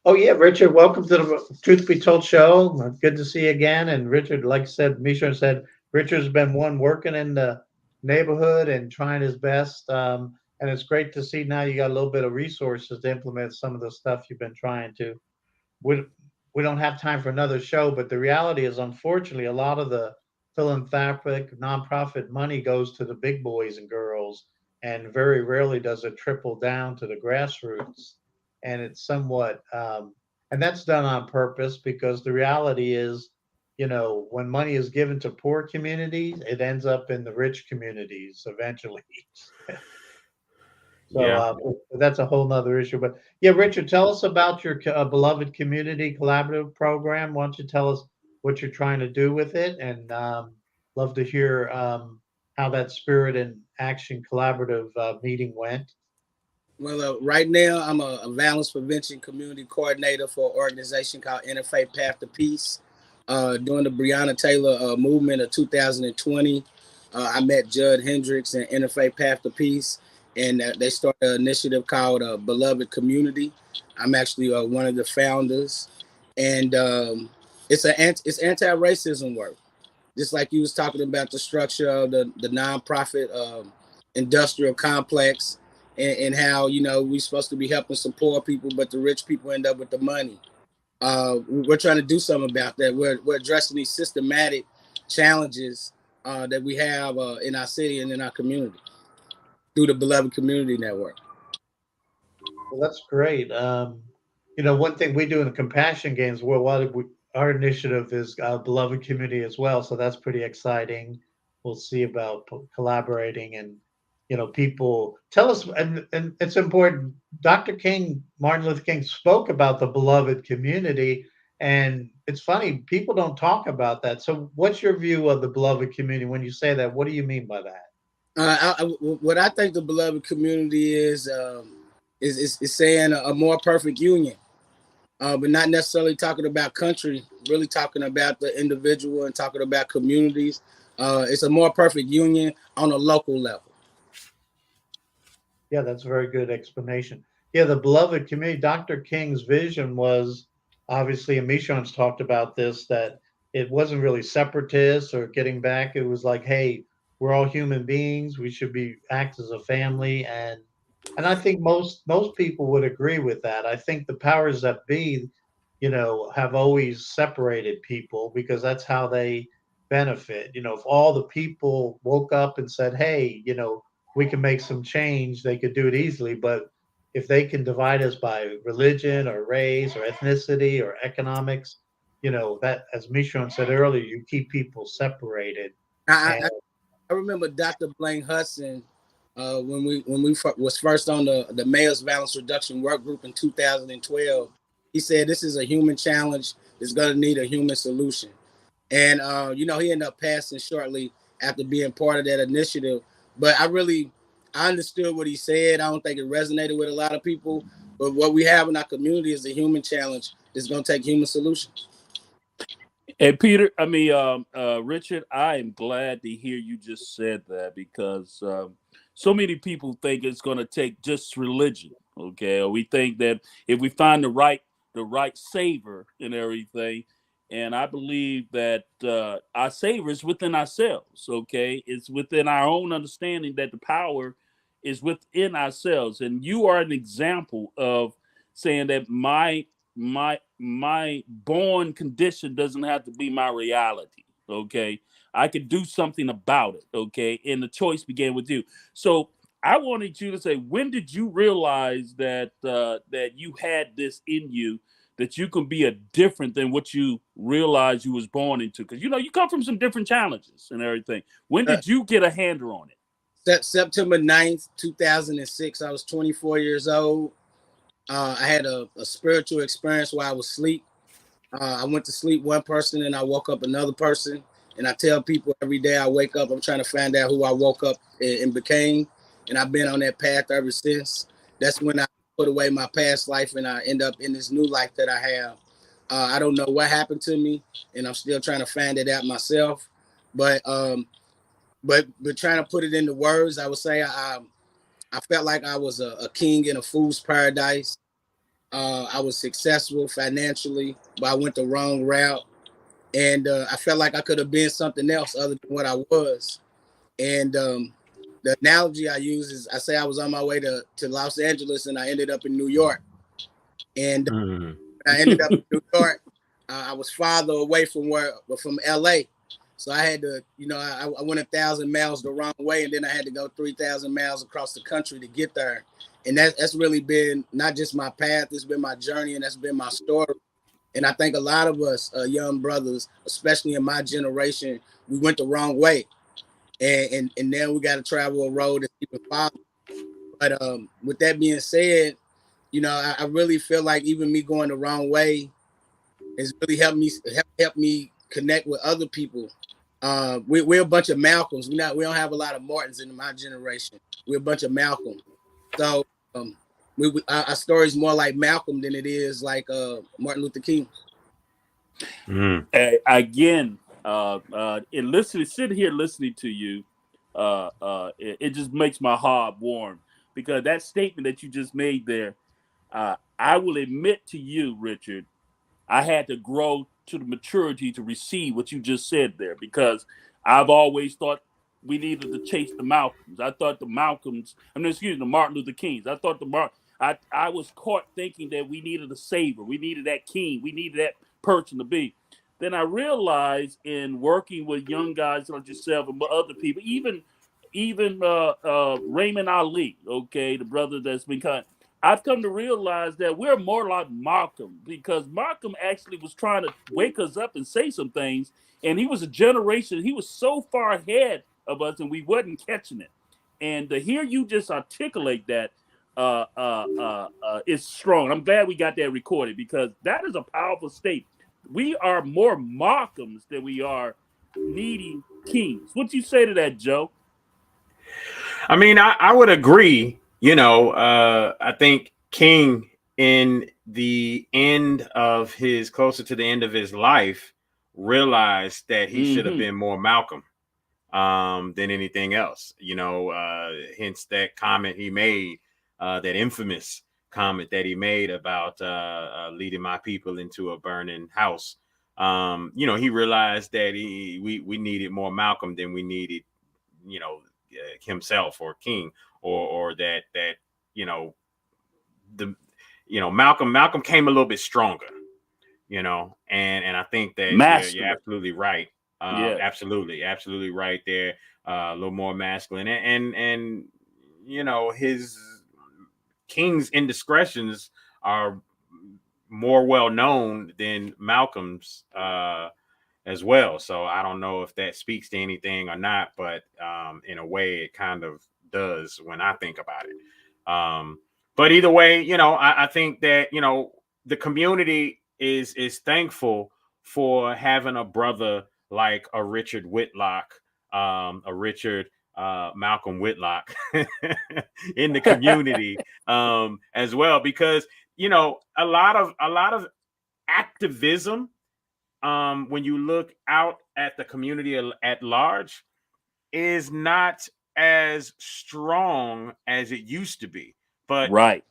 Oh yeah, Richard, welcome to the Truth Be Told show. Good to see you again. And Richard, like I said, Mishorn said, Richard's been working in the neighborhood and trying his best. And it's great to see now you got a little bit of resources to implement some of the stuff you've been trying to. We don't have time for another show, but the reality is, unfortunately, a lot of the philanthropic nonprofit money goes to the big boys and girls, and very rarely does it trickle down to the grassroots. And it's somewhat, and that's done on purpose, because the reality is, when money is given to poor communities, it ends up in the rich communities eventually. So that's a whole nother issue. But yeah, Richard, tell us about your beloved community collaborative program. Why don't you tell us what you're trying to do with it? And love to hear how that Spirit and Action collaborative meeting went. Well, right now I'm a violence prevention community coordinator for an organization called Interfaith Path to Peace. During the Breonna Taylor movement of 2020, I met Judd Hendricks and Interfaith Path to Peace. And they started an initiative called Beloved Community. I'm actually one of the founders, and it's anti-racism work. Just like you was talking about the structure of the nonprofit industrial complex, and how we're supposed to be helping some poor people, but the rich people end up with the money. We're trying to do something about that. We're addressing these systematic challenges that we have in our city and in our community through the Beloved Community Network. Well, that's great. One thing we do in the Compassion Games, our initiative is Beloved Community as well. So that's pretty exciting. We'll see about collaborating and, people tell us, and it's important. Dr. King, Martin Luther King, spoke about the Beloved Community, and it's funny, people don't talk about that. So what's your view of the Beloved Community? When you say that, what do you mean by that? What I think the Beloved Community is saying a more perfect union, but not necessarily talking about country, really talking about the individual and talking about communities. It's a more perfect union on a local level. Yeah, that's a very good explanation. Yeah, the Beloved Community, Dr. King's vision was, obviously, and Mishorn's talked about this, that it wasn't really separatist or getting back. It was like, hey, we're all human beings. We should act as a family, and I think most people would agree with that. I think the powers that be, have always separated people, because that's how they benefit. You know, if all the people woke up and said, hey, you know, we can make some change, they could do it easily. But if they can divide us by religion or race or ethnicity or economics, you know, that, as Mishron said earlier, you keep people separated. And I remember Dr. Blaine Hudson when we was first on the Mayor's Violence Reduction Work Group in 2012. He said this is a human challenge. It's going to need a human solution. And you know, he ended up passing shortly after being part of that initiative. But I understood what he said. I don't think it resonated with a lot of people. But what we have in our community is a human challenge. It's going to take human solutions. And Peter, Richard, I am glad to hear you just said that, because so many people think it's going to take just religion, okay? Or we think that if we find the right savor and everything, and I believe that our savor is within ourselves, okay? It's within our own understanding that the power is within ourselves, and you are an example of saying that my born condition doesn't have to be my reality, okay? I could do something about it, okay? And the choice began with you. So I wanted you to say, when did you realize that that you had this in you, that you can be a different than what you realized you was born into? Because you know you come from some different challenges and everything. When did you get a handle on it? September 9th, 2006. I was 24 years old. I had a spiritual experience where I was asleep. I went to sleep one person and I woke up another person. And I tell people every day I wake up, I'm trying to find out who I woke up and became. And I've been on that path ever since. That's when I put away my past life and I end up in this new life that I have. I don't know what happened to me, and I'm still trying to find it out myself. But trying to put it into words, I would say I felt like I was a king in a fool's paradise. I was successful financially, but I went the wrong route. And I felt like I could have been something else other than what I was. And the analogy I use is I say I was on my way to Los Angeles and I ended up in New York. And I ended up in New York. I was farther away from LA. So I had to, you know, I went 1,000 miles the wrong way, and then I had to go 3,000 miles across the country to get there. And that's really been not just my path, it's been my journey, and that's been my story. And I think a lot of us young brothers, especially in my generation, we went the wrong way. And then we got to travel a road that's even farther. But with that being said, you know, I really feel like even me going the wrong way has really helped me connect with other people. We're a bunch of Malcolms. We don't have a lot of Martins in my generation. We're a bunch of Malcolm. So our story is more like Malcolm than it is like Martin Luther King. Again, and sitting here listening to you, it just makes my heart warm, because that statement that you just made there, I will admit to you, Richard, I had to grow to the maturity to receive what you just said there, because I've always thought we needed to chase the Malcolms. I thought the Martin Luther Kings. I thought I was caught thinking that we needed a savior. We needed that king. We needed that person to be. Then I realized, in working with young guys like yourself and other people, even Raymond Ali, okay, the brother that's been kind. I've come to realize that we're more like Malcolm, because Malcolm actually was trying to wake us up and say some things, and he was a generation. He was so far ahead of us, and we wasn't catching it. And to hear you just articulate that is strong. I'm glad we got that recorded, because that is a powerful statement. We are more Malcolms than we are needing kings. What you say to that, Joe? I mean, I would agree. You know, I think King, in the end of closer to the end of his life, realized that he should have been more Malcolm than anything else. You know, hence that comment he made, that infamous comment that he made about leading my people into a burning house. You know, he realized that we needed more Malcolm than we needed, you know, himself or King, or that you know, Malcolm came a little bit stronger, you know, and I think that you're absolutely right. Absolutely right there. A little more masculine, and you know, his King's indiscretions are more well known than Malcolm's as well. So I don't know if that speaks to anything or not, but in a way it kind of does when I think about it. But either way, you know, I think that, you know, the community is thankful for having a brother like a Richard Whitlock, a Richard Malcolm Whitlock in the community as well, because, you know, a lot of activism, when you look out at the community at large, is not as strong as it used to be. But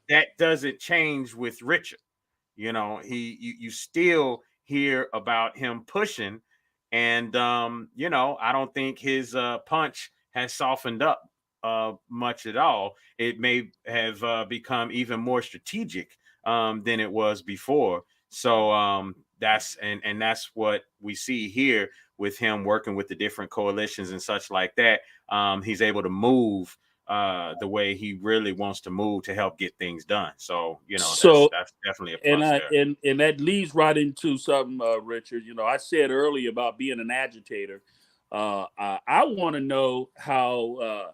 that doesn't change with Richard. You know, you still hear about him pushing, and you know, I don't think his punch has softened up much at all. It may have become even more strategic than it was before. So that's what we see here with him working with the different coalitions and such like that. He's able to move the way he really wants to move to help get things done. So, you know, that's definitely a plus there. And that leads right into something, Richard. You know, I said earlier about being an agitator. I want to know how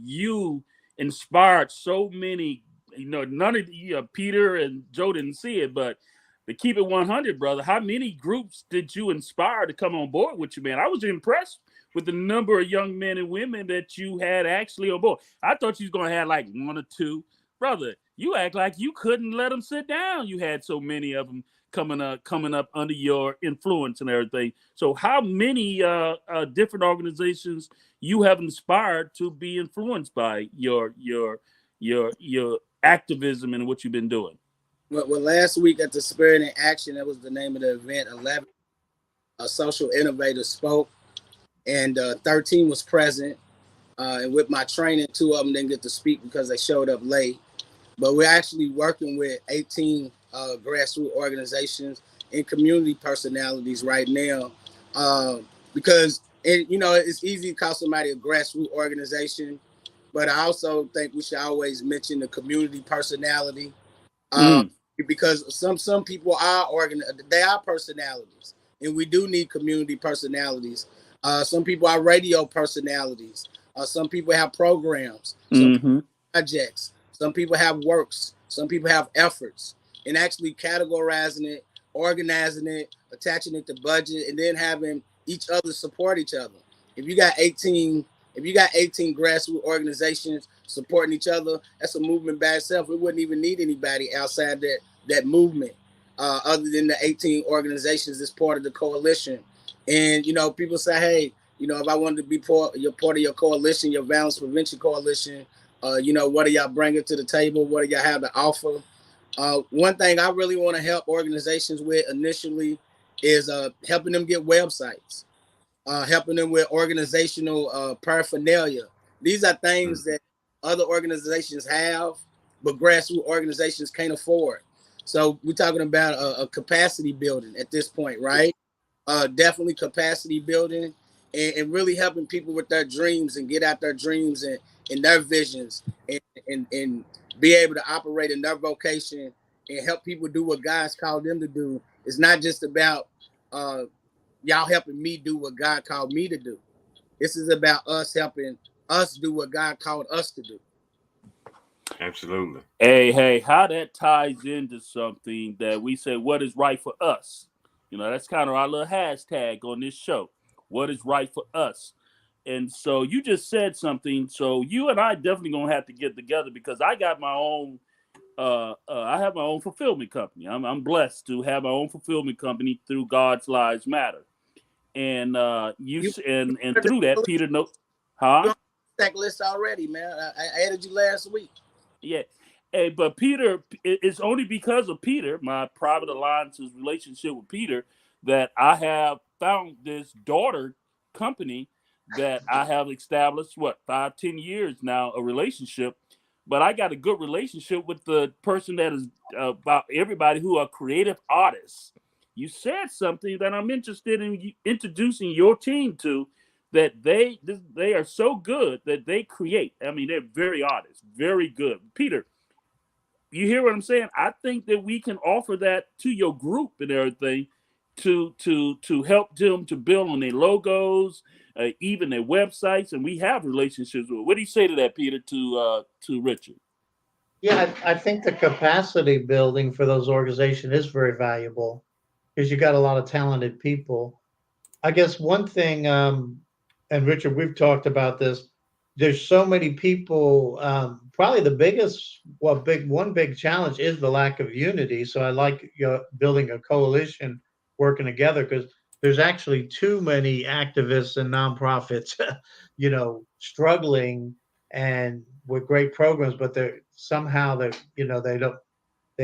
you inspired so many. You know, none of Peter and Joe didn't see it, but to keep it 100, brother, how many groups did you inspire to come on board with you, man? I was impressed with the number of young men and women that you had actually on board. I thought you was going to have like one or two. Brother, you act like you couldn't let them sit down. You had so many of them coming up under your influence and everything. So how many different organizations you have inspired to be influenced by your activism and what you've been doing? Well, last week at the Spirit in Action, that was the name of the event, 11 social innovators spoke, and 13 was present. And with my training, 2 of them didn't get to speak because they showed up late. But we're actually working with 18 grassroots organizations and community personalities right now, because you know, it's easy to call somebody a grassroots organization, but I also think we should always mention the community personality. Because some people are they are personalities, and we do need community personalities. Some people are radio personalities. Some people have programs, some projects. Some people have works. Some people have efforts, and actually categorizing it, organizing it, attaching it to budget, and then having each other support each other. If you got 18 grassroots organizations supporting each other, that's a movement by itself. It wouldn't even need anybody outside that movement, other than the 18 organizations that's part of the coalition. And, you know, people say, hey, you know, if I wanted to be part of your coalition, your violence prevention coalition, you know, what are y'all bringing to the table? What do y'all have to offer? One thing I really want to help organizations with initially is helping them get websites, helping them with organizational paraphernalia. These are things that other organizations have, but grassroots organizations can't afford. So we're talking about a capacity building at this point, right? Definitely capacity building and really helping people with their dreams and get out their dreams and their visions and be able to operate in their vocation and help people do what God's called them to do. It's not just about y'all helping me do what God called me to do. This is about us helping us do what God called us to do. Absolutely. Hey, how that ties into something that we say, what is right for us? You know, that's kind of our little hashtag on this show. What is right for us? And so you just said something. So you and I definitely gonna have to get together because I got my own. I have my own fulfillment company. I'm blessed to have my own fulfillment company through God's Lives Matter. And and through that, Peter, Stack list already, man. I added you last week. Yeah. Hey, but Peter, it's only because of Peter, my private alliance's relationship with Peter, that I have found this daughter company that I have established, 5-10 years now, a relationship. But I got a good relationship with the person that is about everybody who are creative artists. you said something that I'm interested in introducing your team to, that they are so good that they create. I mean, they're very honest, very good. Peter, you hear what I'm saying? I think that we can offer that to your group and everything to help them to build on their logos, even their websites, and we have relationships with. What do you say to that, Peter? To Richard? Yeah, I think the capacity building for those organizations is very valuable because you got a lot of talented people. I guess one thing, and Richard, we've talked about this. There's so many people. Probably the biggest, one big challenge is the lack of unity. So I like building a coalition, working together, because there's actually too many activists and nonprofits, struggling and with great programs, but they're somehow they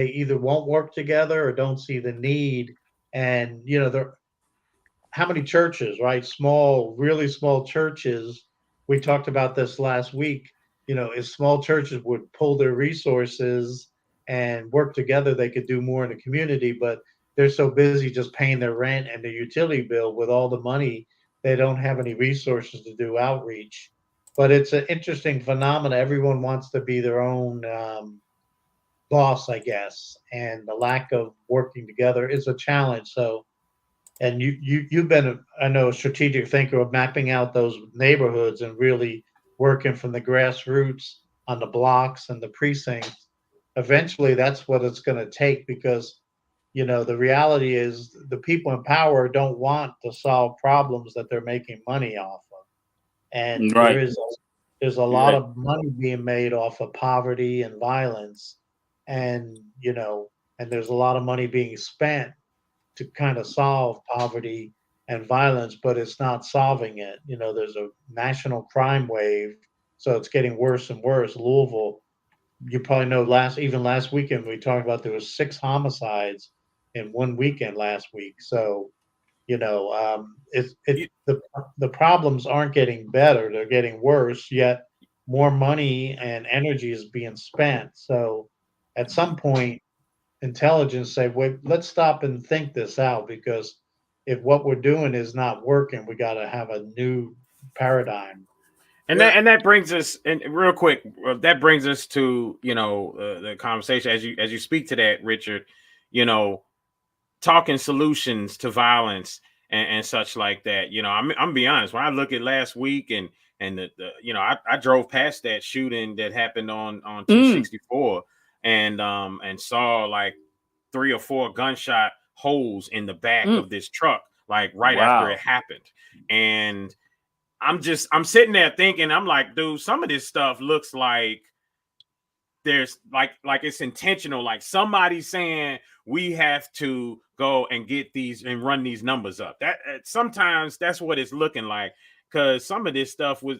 either won't work together or don't see the need. And they're how many churches, right? Small, really small churches. We talked about this last week. If small churches would pull their resources and work together, they could do more in the community. But they're so busy just paying their rent and their utility bill with all the money, they don't have any resources to do outreach. But it's an interesting phenomenon. Everyone wants to be their own boss, I guess, and the lack of working together is a challenge. So, and you've been, I know, a strategic thinker of mapping out those neighborhoods and really working from the grassroots on the blocks and the precincts. Eventually, that's what it's going to take, because the reality is the people in power don't want to solve problems that they're making money off of, and Right. there's a lot of money being made off of poverty and violence, and and there's a lot of money being spent to kind of solve poverty and violence, but it's not solving it. There's a national crime wave, so it's getting worse and worse. Louisville, you probably know, last weekend we talked about there was 6 homicides in one weekend last week. So, the problems aren't getting better; they're getting worse. Yet more money and energy is being spent. So, at some point, intelligence say, wait, let's stop and think this out, because if what we're doing is not working, we got to have a new paradigm. And that brings us, and real quick, that brings us to the conversation as you speak to that, Richard. Talking solutions to violence and such like that. I'm be honest. When I look at last week and I drove past that shooting that happened on 264 and saw like 3 or 4 gunshot holes in the back of this truck, like right after it happened. And I'm sitting there thinking, I'm like, dude, some of this stuff looks like there's like it's intentional. Like somebody's saying we have to go and get these and run these numbers up. That sometimes that's what it's looking like, because some of this stuff was,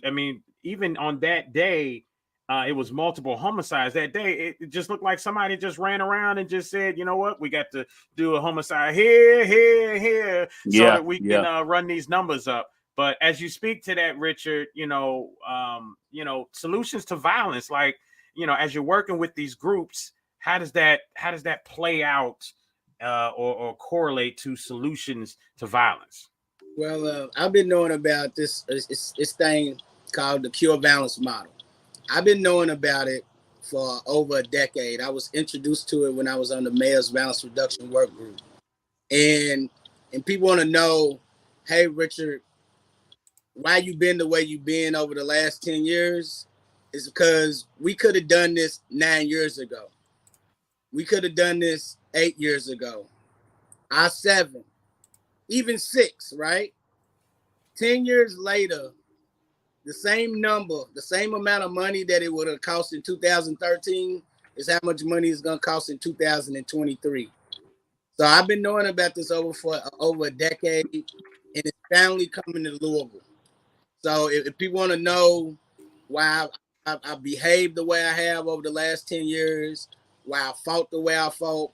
even on that day, it was multiple homicides that day. It just looked like somebody just ran around and just said, you know what, we got to do a homicide here, so that we can run these numbers up. But as you speak to that, Richard, solutions to violence, like, as you're working with these groups, how does that play out or correlate to solutions to violence? Well, I've been knowing about this thing called the Cure Violence Model. I've been knowing about it for over a decade. I was introduced to it when I was on the Mayor's Violence Reduction Work Group. And people want to know, hey, Richard, why you been the way you've been over the last 10 years? Is because we could have done this 9 years ago. We could have done this 8 years ago. 7, even 6, right? 10 years later, the same number, the same amount of money that it would have cost in 2013 is how much money it's going to cost in 2023. So I've been knowing about this over a decade, and it's finally coming to Louisville. So if people want to know why I behaved the way I have over the last 10 years, why I fought the way I fought,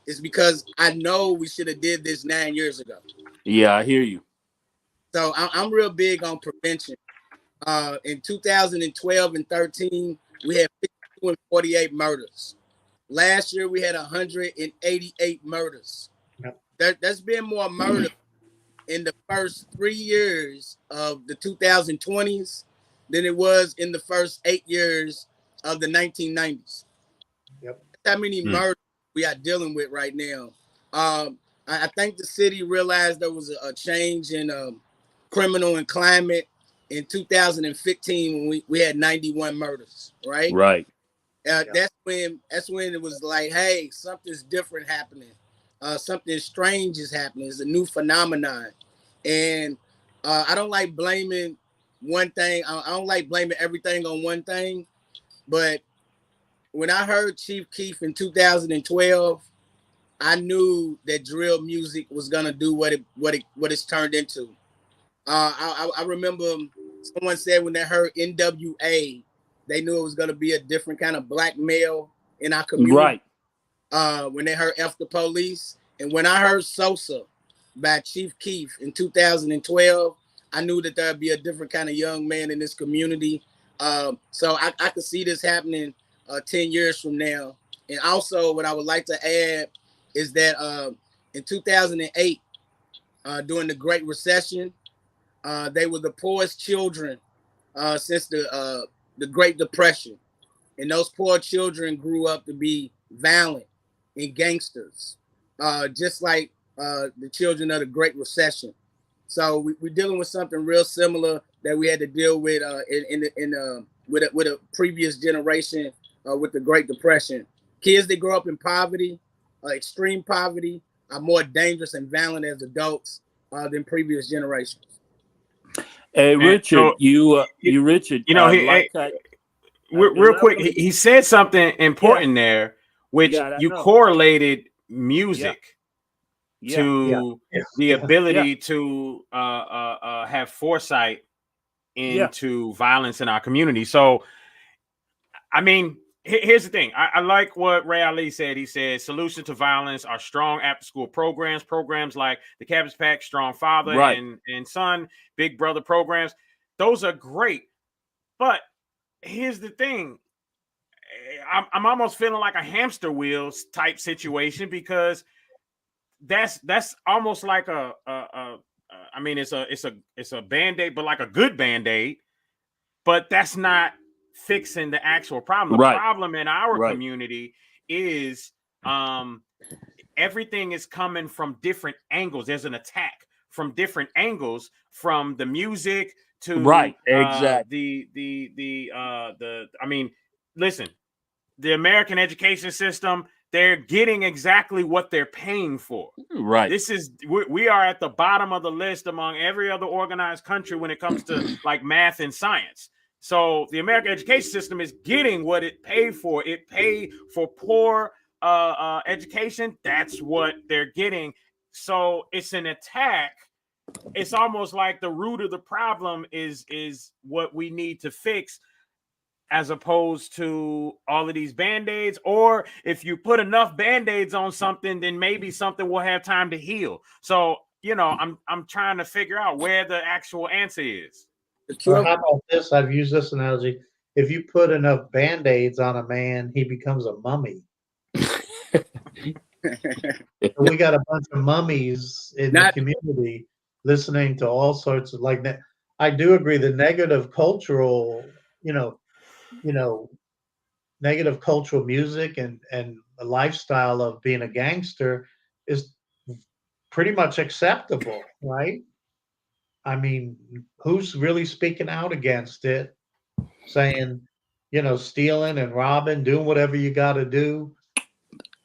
it's because I know we should have did this 9 years ago. Yeah, I hear you. So I'm real big on prevention. In 2012 and 13, we had 52 and 48 murders. Last year, we had 188 murders. Yep. there's been more murder in the first 3 years of the 2020s than it was in the first 8 years of the 1990s. Yep. That's how many murders we are dealing with right now. I think the city realized there was a change in criminal and climate in 2015 when we had 91 murders, right? Right. That's when it was like, hey, something's different happening. Something strange is happening. It's a new phenomenon. And I don't like blaming one thing. I don't like blaming everything on one thing. But when I heard Chief Keef in 2012, I knew that drill music was gonna do what it's turned into. I remember someone said when they heard NWA, they knew it was gonna be a different kind of black male in our community. Right. When they heard F the Police, and when I heard Sosa by Chief Keef in 2012, I knew that there'd be a different kind of young man in this community. So I could see this happening 10 years from now. And also, what I would like to add is that in 2008, during the Great Recession, they were the poorest children since the Great Depression. And those poor children grew up to be violent and gangsters, just like the children of the Great Recession. So we're dealing with something real similar that we had to deal with with a previous generation with the Great Depression. Kids that grow up in poverty, extreme poverty, are more dangerous and violent as adults than previous generations. Hey, Richard, Richard, real quick, he said something important there, which you correlated music to the ability to have foresight into violence in our community. So, I mean, here's the thing. I like what Ray Ali said. He said solutions to violence are strong after-school programs like the Cabbage Patch, Strong Father and Son, Big Brother programs. Those are great. But here's the thing. I'm almost feeling like a hamster wheels type situation, because that's almost like I mean, it's a Band-Aid, but like a good Band-Aid, but that's not fixing the actual problem. The problem in our community is everything is coming from different angles. There's an attack from different angles, from the music to exactly I mean, listen, the American education system, they're getting exactly what they're paying for. Right. We are at the bottom of the list among every other organized country when it comes to like math and science. So the American education system is getting what it paid for. It paid for poor education. That's what they're getting. So it's an attack. It's almost like the root of the problem is what we need to fix, as opposed to all of these Band-Aids. Or if you put enough Band-Aids on something, then maybe something will have time to heal. So, I'm trying to figure out where the actual answer is. Or how about this? I've used this analogy. If you put enough Band-Aids on a man, he becomes a mummy. We got a bunch of mummies in the community listening to all sorts of like that. I do agree the negative cultural, negative cultural music and the lifestyle of being a gangster is pretty much acceptable, right? I mean, who's really speaking out against it, saying, stealing and robbing, doing whatever you got to do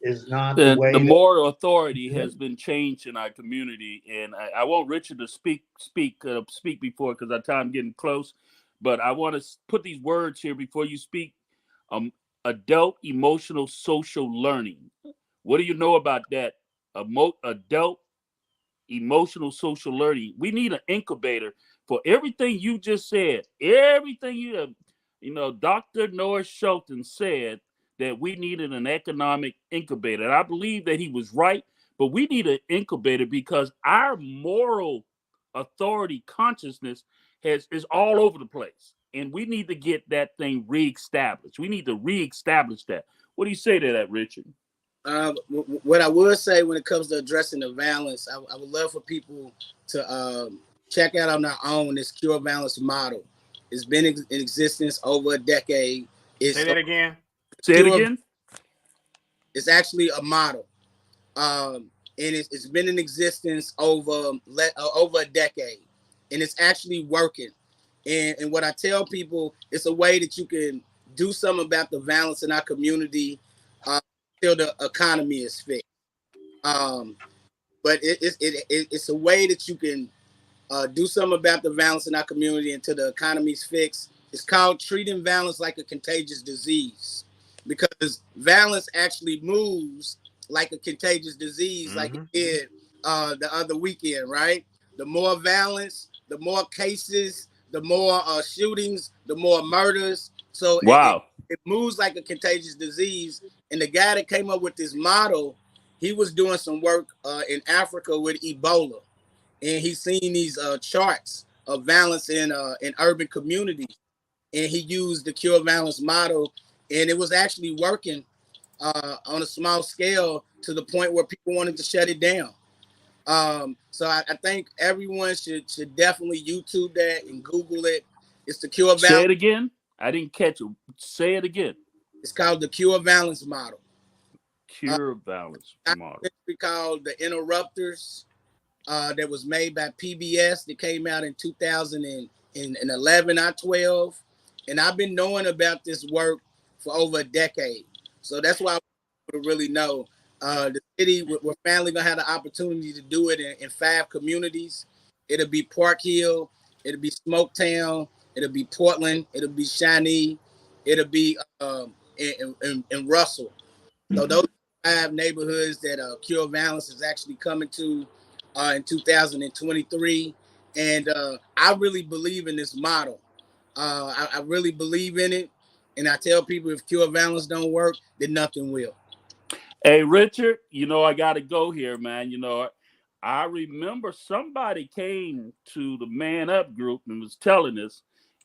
is not the way. The moral authority has been changed in our community, and I want Richard to speak before, because our time getting close. But I want to put these words here before you speak. Adult emotional social learning. What do you know about that? Adult emotional social learning. We need an incubator for everything you just said. Everything Dr. Norris Shelton said, that we needed an economic incubator. And I believe that he was right, but we need an incubator because our moral authority consciousness is all over the place. And we need to get that thing reestablished. We need to reestablish that. What do you say to that, Richard? What I would say when it comes to addressing the violence, I would love for people to check out on their own this cure violence model. It's been in existence over a decade. Say that again. Say it again. It's actually a model, and it's been in existence over a decade, and it's actually working. And what I tell people, it's a way that you can do something about the violence in our community till the economy is fixed. But it's a way that you can do something about the violence in our community until the economy's fixed. It's called treating violence like a contagious disease, because violence actually moves like a contagious disease, like it did the other weekend, right? The more violence, the more cases, the more shootings, the more murders. So wow, it moves like a contagious disease. And the guy that came up with this model, he was doing some work in Africa with Ebola, and he's seen these charts of violence in urban communities, and he used the cure violence model, and it was actually working on a small scale to the point where people wanted to shut it down. So I think everyone should definitely YouTube that and Google it. It's the cure violence. Say it again. I didn't catch it. Say it again. It's called the cure violence model. Cure balance model. It's called the Interrupters. That was made by PBS. That came out in 2011 or 12, and I've been knowing about this work for over a decade. So that's why I want to really know. The city, we're finally gonna have the opportunity to do it in 5 communities. It'll be Park Hill, it'll be Smoketown, it'll be Portland, it'll be Shawnee, it'll be in Russell. So those 5 neighborhoods that Cure Violence is actually coming to in 2023, and I really believe in this model. I really believe in it, and I tell people if Cure Violence don't work, then nothing will. Hey, Richard, I got to go here, man. I remember somebody came to the Man Up group and was telling us.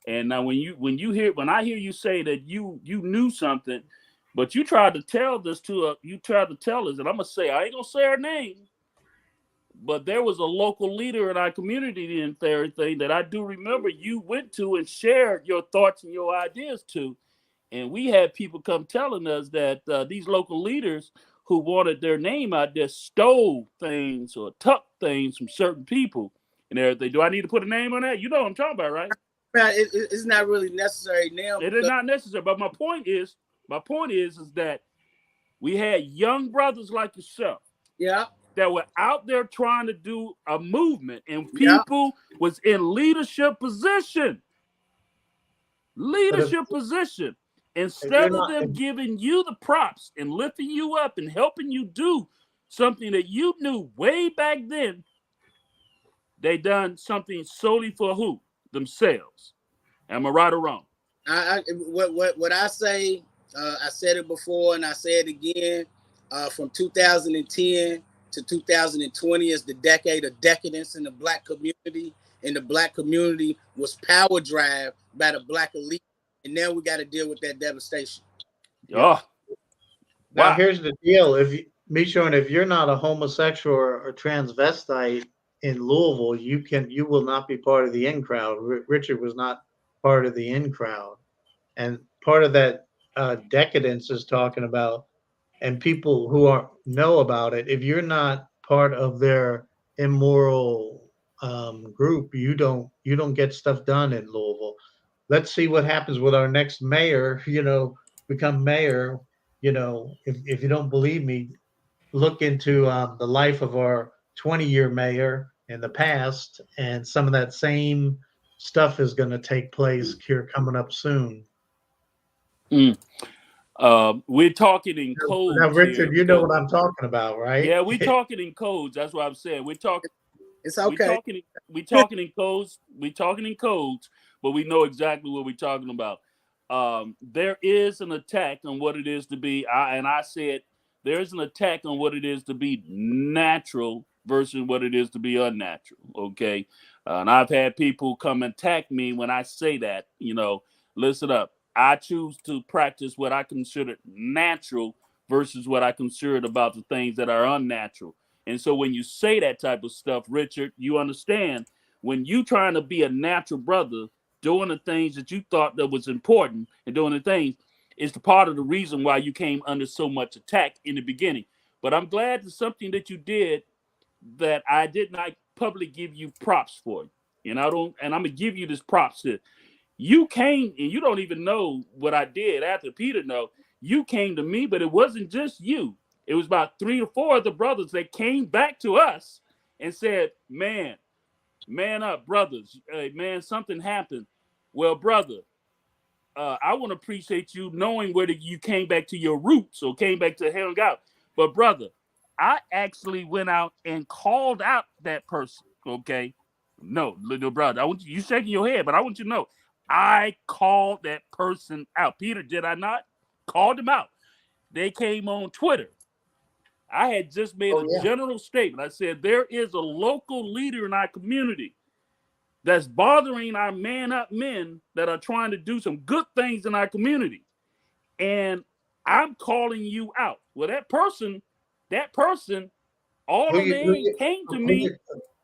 And now when I hear you say that you knew something, but you tried to tell us, and I'm gonna say, I ain't gonna say her name, but there was a local leader in our community and everything that I do remember you went to and shared your thoughts and your ideas to. And we had people come telling us that these local leaders who wanted their name out there stole things or took things from certain people and everything. Do I need to put a name on that? You know what I'm talking about, right? It's not really necessary now. It is not necessary. But my point is that we had young brothers like yourself. Yeah. That were out there trying to do a movement, and people was in leadership position. Instead of them giving you the props and lifting you up and helping you do something that you knew way back then, they done something solely for who? Themselves. Am I right or wrong? What I say, I said it before and I say it again, from 2010 to 2020 is the decade of decadence in the Black community, and the Black community was power drive by the Black elite. And now we got to deal with that devastation. Yeah. Now here's the deal: if you're not a homosexual or transvestite in Louisville, you will not be part of the in crowd. Richard was not part of the in crowd, and part of that decadence is talking about, and people who know about it. If you're not part of their immoral group, you don't get stuff done in Louisville. Let's see what happens with our next mayor, become mayor. If you don't believe me, look into the life of our 20-year mayor in the past, and some of that same stuff is going to take place here coming up soon. We're talking in codes. Now, Richard, you know what I'm talking about, right? Yeah, we're talking in codes. That's what I'm saying. We're talking. It's okay. We're talking in codes. We're talking in codes, but we know exactly what we're talking about. There is an attack on what it is to be, I said there's an attack on what it is to be natural versus what it is to be unnatural. Okay, and I've had people come attack me when I say that. Listen up. I choose to practice what I consider natural versus what I concerned about the things that are unnatural. And so when you say that type of stuff, Richard, you understand when you trying to be a natural brother, doing the things that you thought that was important and doing the things is the part of the reason why you came under so much attack in the beginning. But I'm glad it's something that you did that I did not publicly give you props for. And I'm gonna give you this props to you came, and you don't even know what I did after Peter know. You came to me, but it wasn't just you. It was about 3 or 4 of the brothers that came back to us and said, man up, brothers. Man, something happened. Well, brother, I want to appreciate you knowing whether you came back to your roots or came back to hang out. But brother, I actually went out and called out that person. Okay, no, little brother, I want you shaking your head, but I want you to know I called that person out. Peter, did I not? Called them out. They came on Twitter. I had just made a general statement. I said there is a local leader in our community that's bothering our man up men that are trying to do some good things in our community. And I'm calling you out. Well, that person, all of them came to me.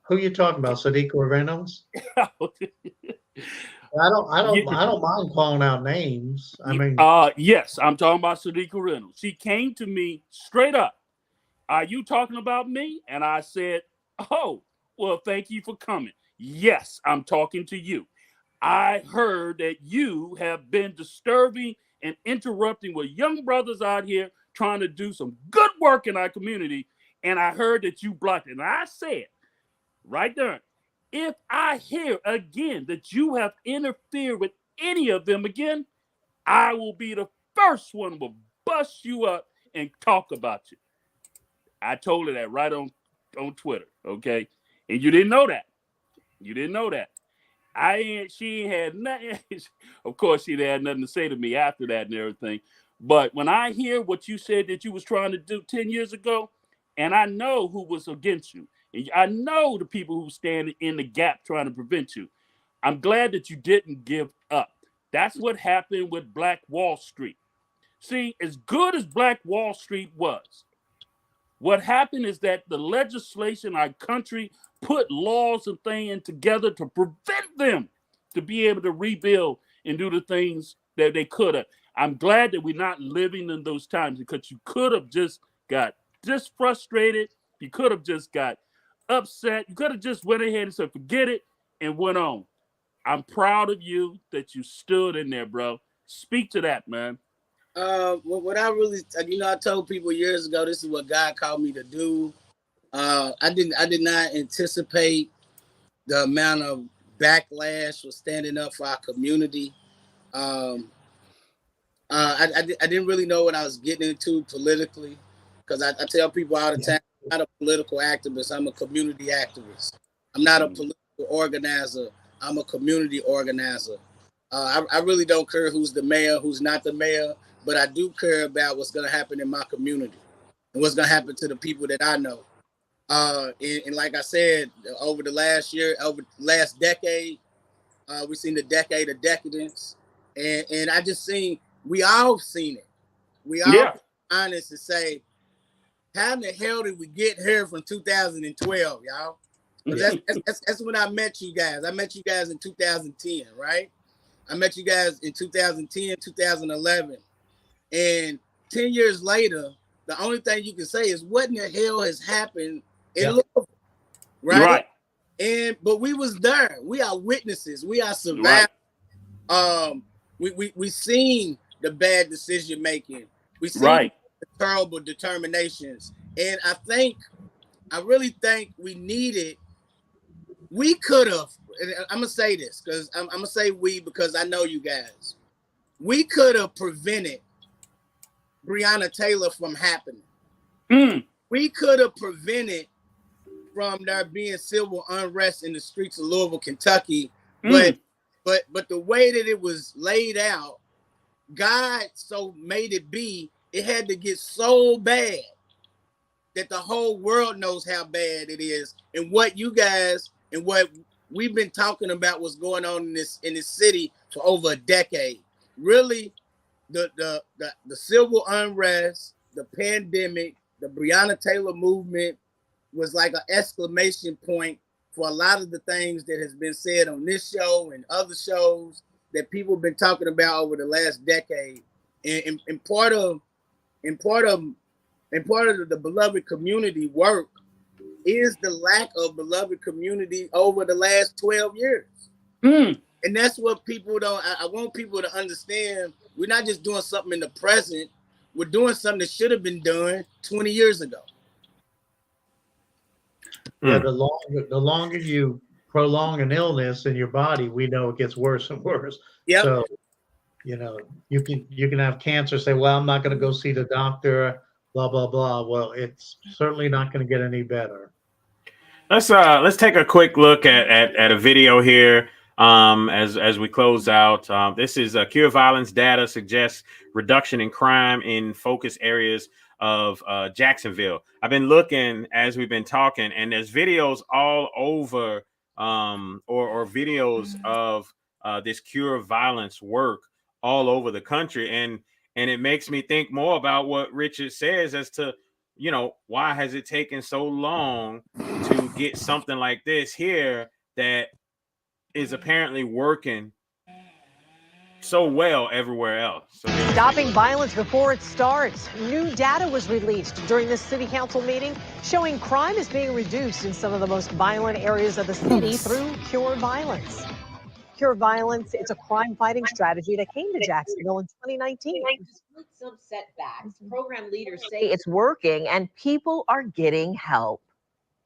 Who you talking about? Sadiqa Reynolds? I don't mind calling out names. I mean, yes, I'm talking about Sadiqa Reynolds. She came to me straight up. Are you talking about me? And I said, oh, well, thank you for coming. Yes, I'm talking to you. I heard that you have been disturbing and interrupting with young brothers out here trying to do some good work in our community. And I heard that you blocked it. And I said, right there, if I hear again that you have interfered with any of them again, I will be the first one to bust you up and talk about you. I told her that right on Twitter, okay? And you didn't know that. You didn't know that. She ain't had nothing. Of course, she had nothing to say to me after that and everything. But when I hear what you said that you was trying to do 10 years ago, and I know who was against you, and I know the people who stand in the gap trying to prevent you, I'm glad that you didn't give up. That's what happened with Black Wall Street. See, as good as Black Wall Street was, what happened is that the legislation, our country, put laws and things together to prevent them to be able to rebuild and do the things that they could have. I'm glad that we're not living in those times because you could have just got just frustrated. You could have just got upset. You could have just went ahead and said, forget it, and went on. I'm proud of you that you stood in there, bro. Speak to that, man. What I really, I told people years ago, this is what God called me to do. I did not anticipate the amount of backlash for standing up for our community. I didn't really know what I was getting into politically, because I tell people all the time, I'm not a political activist. I'm a community activist. I'm not a political organizer. I'm a community organizer. I really don't care who's the mayor, who's not the mayor, but I do care about what's going to happen in my community and what's going to happen to the people that I know. And like I said, over the last decade, we've seen the decade of decadence. And I just we all seen it. We all honest to say, how in the hell did we get here from 2012, y'all? That's when I met you guys. I met you guys in 2010, right? I met you guys in 2010, 2011. And 10 years later, the only thing you can say is what in the hell has happened in Louisville, right? But we was there. We are witnesses. We are survivors. We seen the bad decision making. We seen the terrible determinations. And I really think we could have, and I'm gonna say this because I'm gonna say we because I know you guys. We could have prevented Breonna Taylor from happening. We could have prevented from there being civil unrest in the streets of Louisville, Kentucky. But the way that it was laid out, God so made it be, it had to get so bad that the whole world knows how bad it is, and what you guys and what we've been talking about what's going on in this city for over a decade. Really, the civil unrest, the pandemic, the Breonna Taylor movement was like an exclamation point for a lot of the things that has been said on this show and other shows that people have been talking about over the last decade. And part of the beloved community work is the lack of beloved community over the last 12 years. And that's what people don't, I want people to understand. We're not just doing something in the present. We're doing something that should have been done 20 years ago. Yeah, the longer you prolong an illness in your body, we know it gets worse and worse. Yep. So, you know, you can have cancer, say, well, I'm not going to go see the doctor, blah, blah, blah. Well, it's certainly not going to get any better. Let's take a quick look at a video here as we close out. This is Cure Violence data suggests reduction in crime in focus areas of Jacksonville. I've been looking as we've been talking, and there's videos all over or videos of this Cure Violence work all over the country, and it makes me think more about what Richard says as to, you know, why has it taken so long to get something like this here that is apparently working so well everywhere else. So stopping violence before it starts. New data was released during this city council meeting showing crime is being reduced in some of the most violent areas of the city through Cure Violence. Cure Violence, it's a crime fighting strategy that came to Jacksonville in 2019. Despite some setbacks, program leaders say it's working and people are getting help.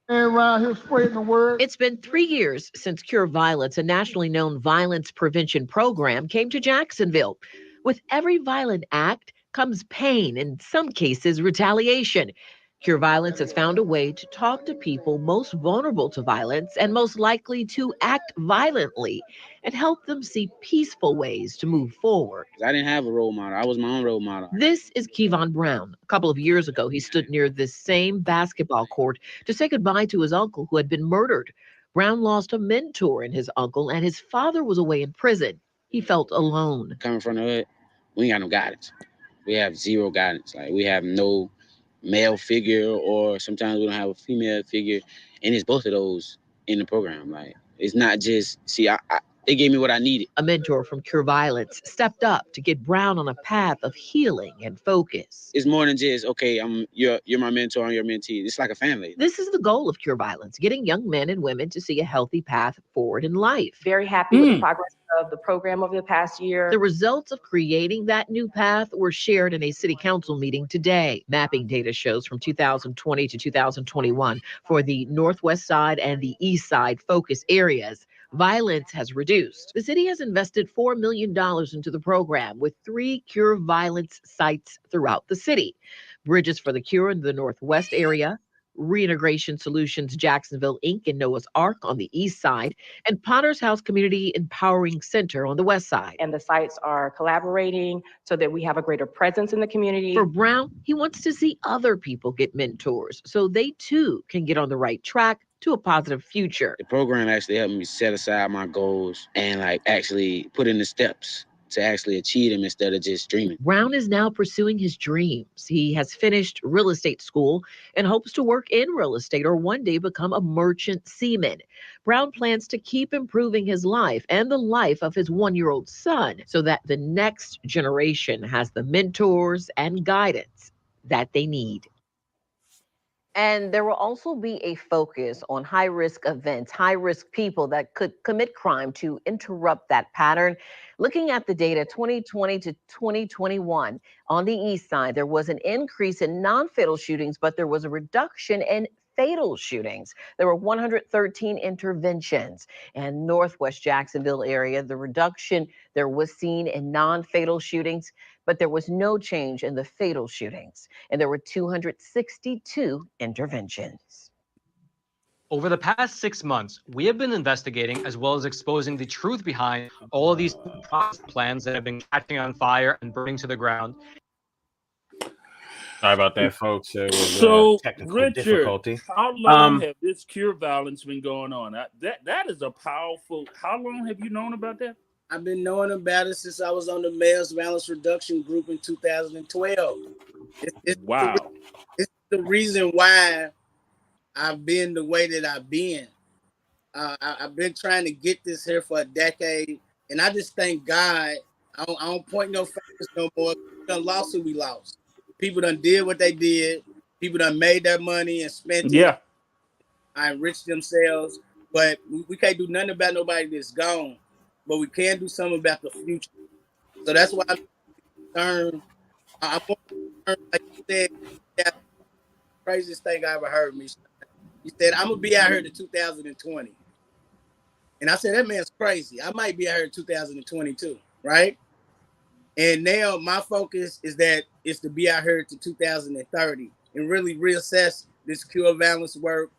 Around here spreading the word. It's been 3 years since Cure Violence, a nationally known violence prevention program, came to Jacksonville. With every violent act comes pain, in some cases retaliation. Cure Violence has found a way to talk to people most vulnerable to violence and most likely to act violently and help them see peaceful ways to move forward. I didn't have a role model. I was my own role model. This is Kevon Brown. A couple of years ago, he stood near this same basketball court to say goodbye to his uncle who had been murdered. Brown lost a mentor in his uncle, and his father was away in prison. He felt alone. Coming from the hood, we ain't got no guidance. We have zero guidance. Like, we have no male figure, or sometimes we don't have a female figure, and it's both of those in the program. Like, it's not just, they gave me what I needed. A mentor from Cure Violence stepped up to get Brown on a path of healing and focus. It's more than just, okay, you're my mentor, I'm your mentee. It's like a family. This is the goal of Cure Violence, getting young men and women to see a healthy path forward in life. Very happy with the progress of the program over the past year. The results of creating that new path were shared in a city council meeting today. Mapping data shows from 2020 to 2021 for the Northwest Side and the East Side focus areas, violence has reduced. The city has invested $4 million into the program with 3 Cure Violence sites throughout the city. Bridges for the Cure in the Northwest area, Reintegration Solutions Jacksonville, Inc. and Noah's Ark on the east side, and Potter's House Community Empowering Center on the west side. And the sites are collaborating so that we have a greater presence in the community. For Brown, he wants to see other people get mentors so they too can get on the right track to a positive future. The program actually helped me set aside my goals and actually put in the steps to actually achieve them instead of just dreaming. Brown is now pursuing his dreams. He has finished real estate school and hopes to work in real estate or one day become a merchant seaman. Brown plans to keep improving his life and the life of his 1-year-old son so that the next generation has the mentors and guidance that they need. And there will also be a focus on high-risk events, high-risk people that could commit crime to interrupt that pattern. Looking at the data, 2020 to 2021, on the east side, there was an increase in non-fatal shootings, but there was a reduction in fatal shootings. There were 113 interventions. And Northwest Jacksonville area, the reduction there was seen in non-fatal shootings, but there was no change in the fatal shootings. And there were 262 interventions. Over the past 6 months, we have been investigating as well as exposing the truth behind all of these plans that have been catching on fire and burning to the ground. Sorry about that, folks. So, technical Richard, difficulty. How long have this Cure Violence been going on? That is a powerful. How long have you known about that? I've been knowing about it since I was on the Mayor's Violence Reduction Group in 2012. Wow. It's the reason why I've been the way that I've been. I've been trying to get this here for a decade, and I just thank God. I don't point no fingers no more. We done lost who we lost. People done did what they did. People done made their money and spent it. Yeah. And enriched themselves. But we can't do nothing about nobody that's gone. But we can do something about the future. So that's why I'm concerned. I'm more concerned, like you said, that's the craziest thing I ever heard me. He said, I'm gonna be out here to 2020. And I said, that man's crazy. I might be out here in 2022, right? And now my focus is that it's to be out here to 2030 and really reassess this cure violence work,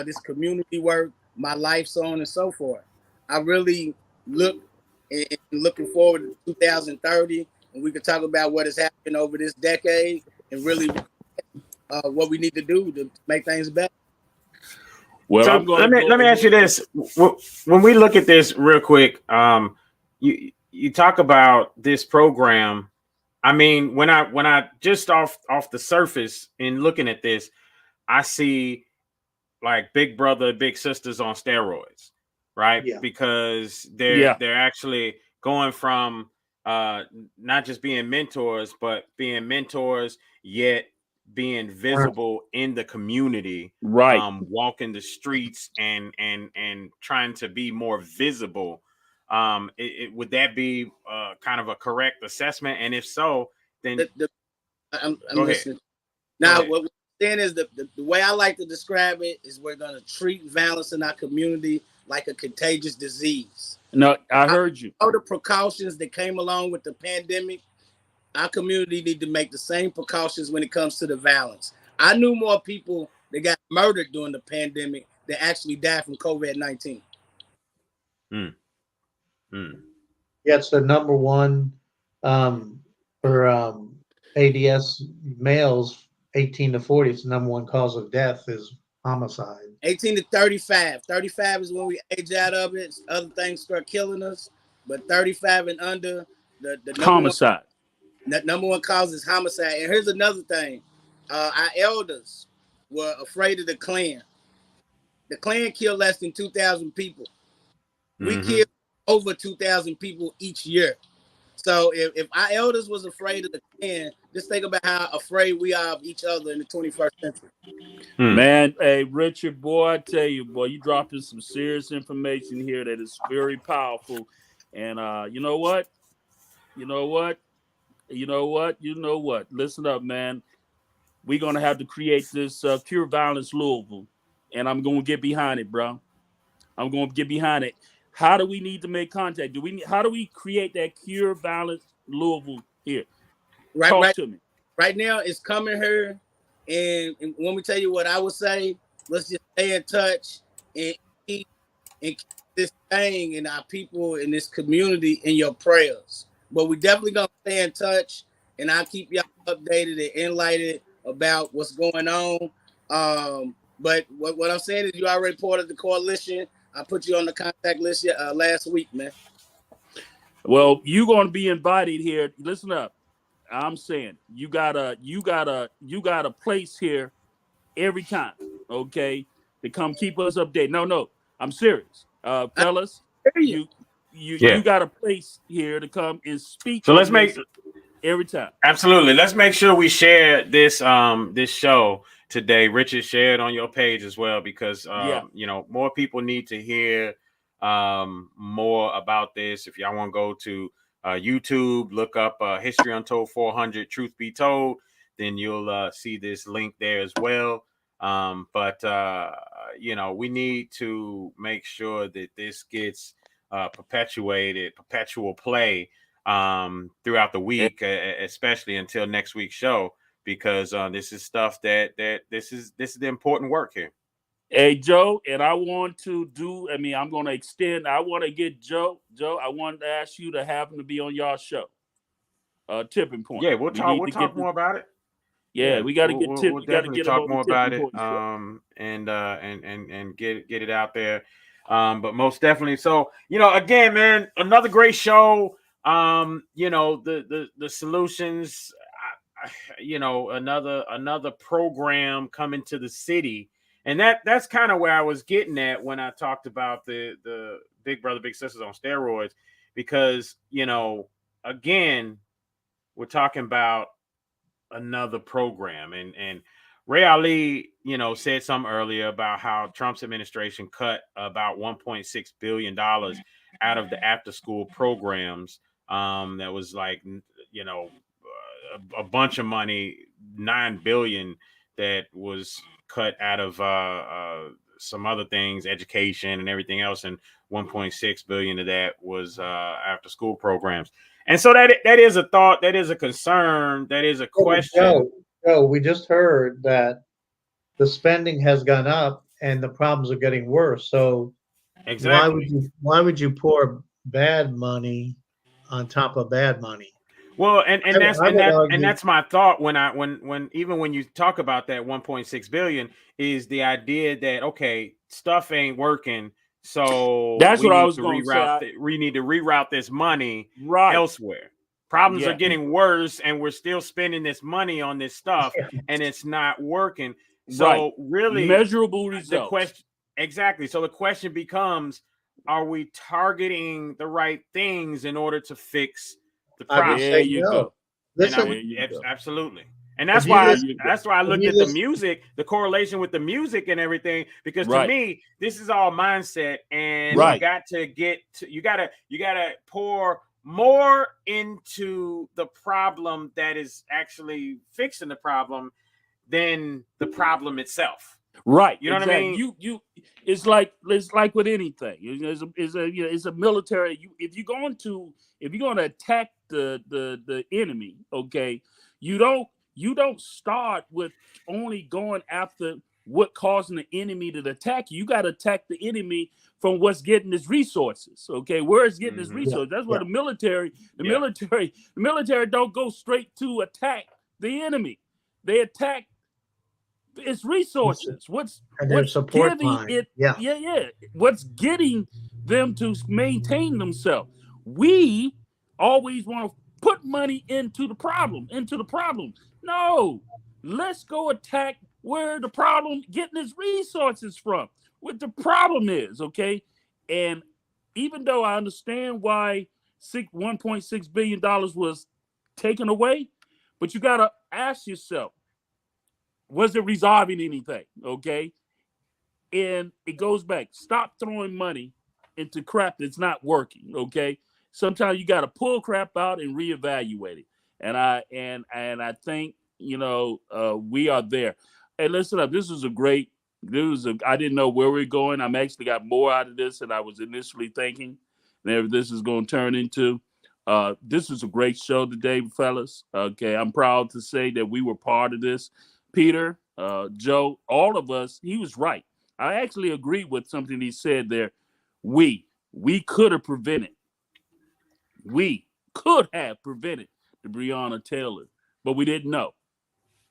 this community work, my life, so on and so forth. I really looking forward to 2030, and we can talk about what has happened over this decade and really what we need to do to make things better. Well, so let me ask you this: when we look at this real quick, you talk about this program. I mean, when I just off the surface in looking at this, I see like Big Brother, Big Sisters on steroids, right? Yeah. Because they're actually going from not just being mentors, but being mentors yet being visible in the community, right? Walking the streets and trying to be more visible. Would that be kind of a correct assessment? And if so, then I'm listening. Now, what we're saying is the way I like to describe it is we're going to treat violence in our community like a contagious disease. No, I heard you. All the precautions that came along with the pandemic, our community need to make the same precautions when it comes to the violence. I knew more people that got murdered during the pandemic that actually died from COVID-19. Yeah, it's the number one for ADS males 18 to 40. It's the number one cause of death is homicide. 18 to 35. 35 is when we age out of it. Other things start killing us. But 35 and under, the homicide. Number one cause is homicide. And here's another thing. Our elders were afraid of the Klan. The Klan killed less than 2,000 people. We killed over 2,000 people each year. So if our elders was afraid of the Klan, just think about how afraid we are of each other in the 21st century. Man, hey, Richard, boy, I tell you, boy, you dropping some serious information here that is very powerful. And you know what? Listen up, man. We're going to have to create this Cure Violence Louisville. And I'm going to get behind it, bro. I'm going to get behind it. How do we need to make contact? How do we create that Cure Violence Louisville here? Talk to me. Right now, it's coming here. And when we tell you what I would say, let's just stay in touch and keep this thing and our people in this community in your prayers. But we definitely going to stay in touch, and I'll keep y'all updated and enlightened about what's going on. But what I'm saying is you already part of the coalition. I put you on the contact list last week, man. Well, you're going to be invited here. Listen up. I'm saying you got a place here every time, okay? To come keep us updated. No, I'm serious. Fellas, you got a place here to come and speak. So let's make every time. Absolutely. Let's make sure we share this this show today. Richard, share it on your page as well, because more people need to hear more about this. If y'all want to go to YouTube, look up History Untold 400 Truth Be Told, then you'll see this link there as well. But we need to make sure that this gets perpetual play throughout the week, especially until next week's show, because this is stuff that this is the important work here. Hey, Joe, and I want to I'm going to extend. I want to get Joe, I wanted to ask you to have him to be on y'all show. Tipping Point. Yeah, we'll talk more about it. Yeah, we got to get Tip. We'll definitely talk more about it, and get it out there. But most definitely. So, again, man, another great show. The solutions. you know, another program coming to the city. And that's kind of where I was getting at when I talked about the Big Brother Big Sisters on steroids, because, you know, again, we're talking about another program, and Ray Ali, you know, said something earlier about how Trump's administration cut about $1.6 billion out of the after school programs. That was like, you know, a bunch of money, $9 billion that was cut out of some other things, education and everything else, and 1.6 billion of that was after school programs. And so that is a thought, that is a concern, that is a question. Joe, we just heard that the spending has gone up and the problems are getting worse. So exactly, why would you pour bad money on top of bad money? Well, and that's my thought when even when you talk about that 1.6 billion, is the idea that, okay, stuff ain't working, so that's we what I need was to going to reroute say. we need to reroute this money Right elsewhere. Problems Yeah. are getting worse, and we're still spending this money on this stuff, and it's not working. So Right. really, Measurable results. The question, exactly. So the question becomes: are we targeting the right things in order to fix the problem? There you go. Absolutely. And that's why I looked at the music, the correlation with the music and everything, because to me, this is all mindset, and you got to you gotta pour more into the problem that is actually fixing the problem than the problem itself. Right. You know what I mean? You it's like with anything. It's a military. If you're going to attack the enemy, okay, you don't start with only going after what causing the enemy to attack you. You got to attack the enemy from what's getting his resources. Okay, where it's getting his resources. That's why the military don't go straight to attack the enemy. They attack its resources. What's giving it? What's getting them to maintain themselves? We always want to put money into the problem. No, let's go attack where the problem getting its resources from. What the problem is, okay? And even though I understand why $1.6 billion was taken away, but you got to ask yourself, was it resolving anything? Okay. And it goes back. Stop throwing money into crap that's not working. Okay. Sometimes you got to pull crap out and reevaluate it. And I think, we are there. Hey, listen up. This was I didn't know where we we're going. I'm actually got more out of this than I was initially thinking. And this is going to turn into. This was a great show today, fellas. Okay. I'm proud to say that we were part of this. Peter, Joe, all of us, he was right. I actually agree with something he said there. We could have prevented. We could have prevented the Breonna Taylor, but we didn't know.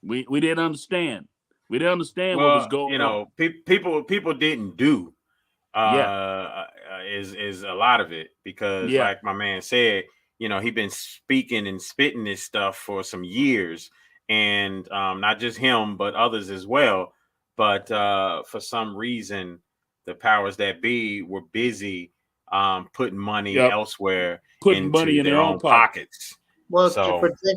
We didn't understand. We didn't understand what was going on. People didn't do is a lot of it, because like my man said, he's been speaking and spitting this stuff for some years. And not just him, but others as well. But for some reason, the powers that be were busy putting money elsewhere, putting money in their own pockets. Well,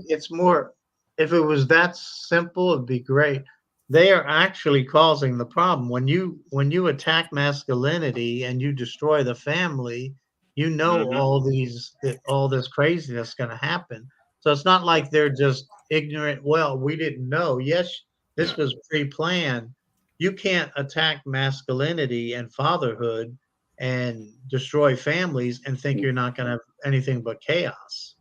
it's more, if it was that simple, it'd be great. They are actually causing the problem. When you attack masculinity and you destroy the family, all this craziness going to happen. So it's not like they're just ignorant. Well, we didn't know. Yes, this was pre-planned. You can't attack masculinity and fatherhood and destroy families and think you're not going to have anything but chaos.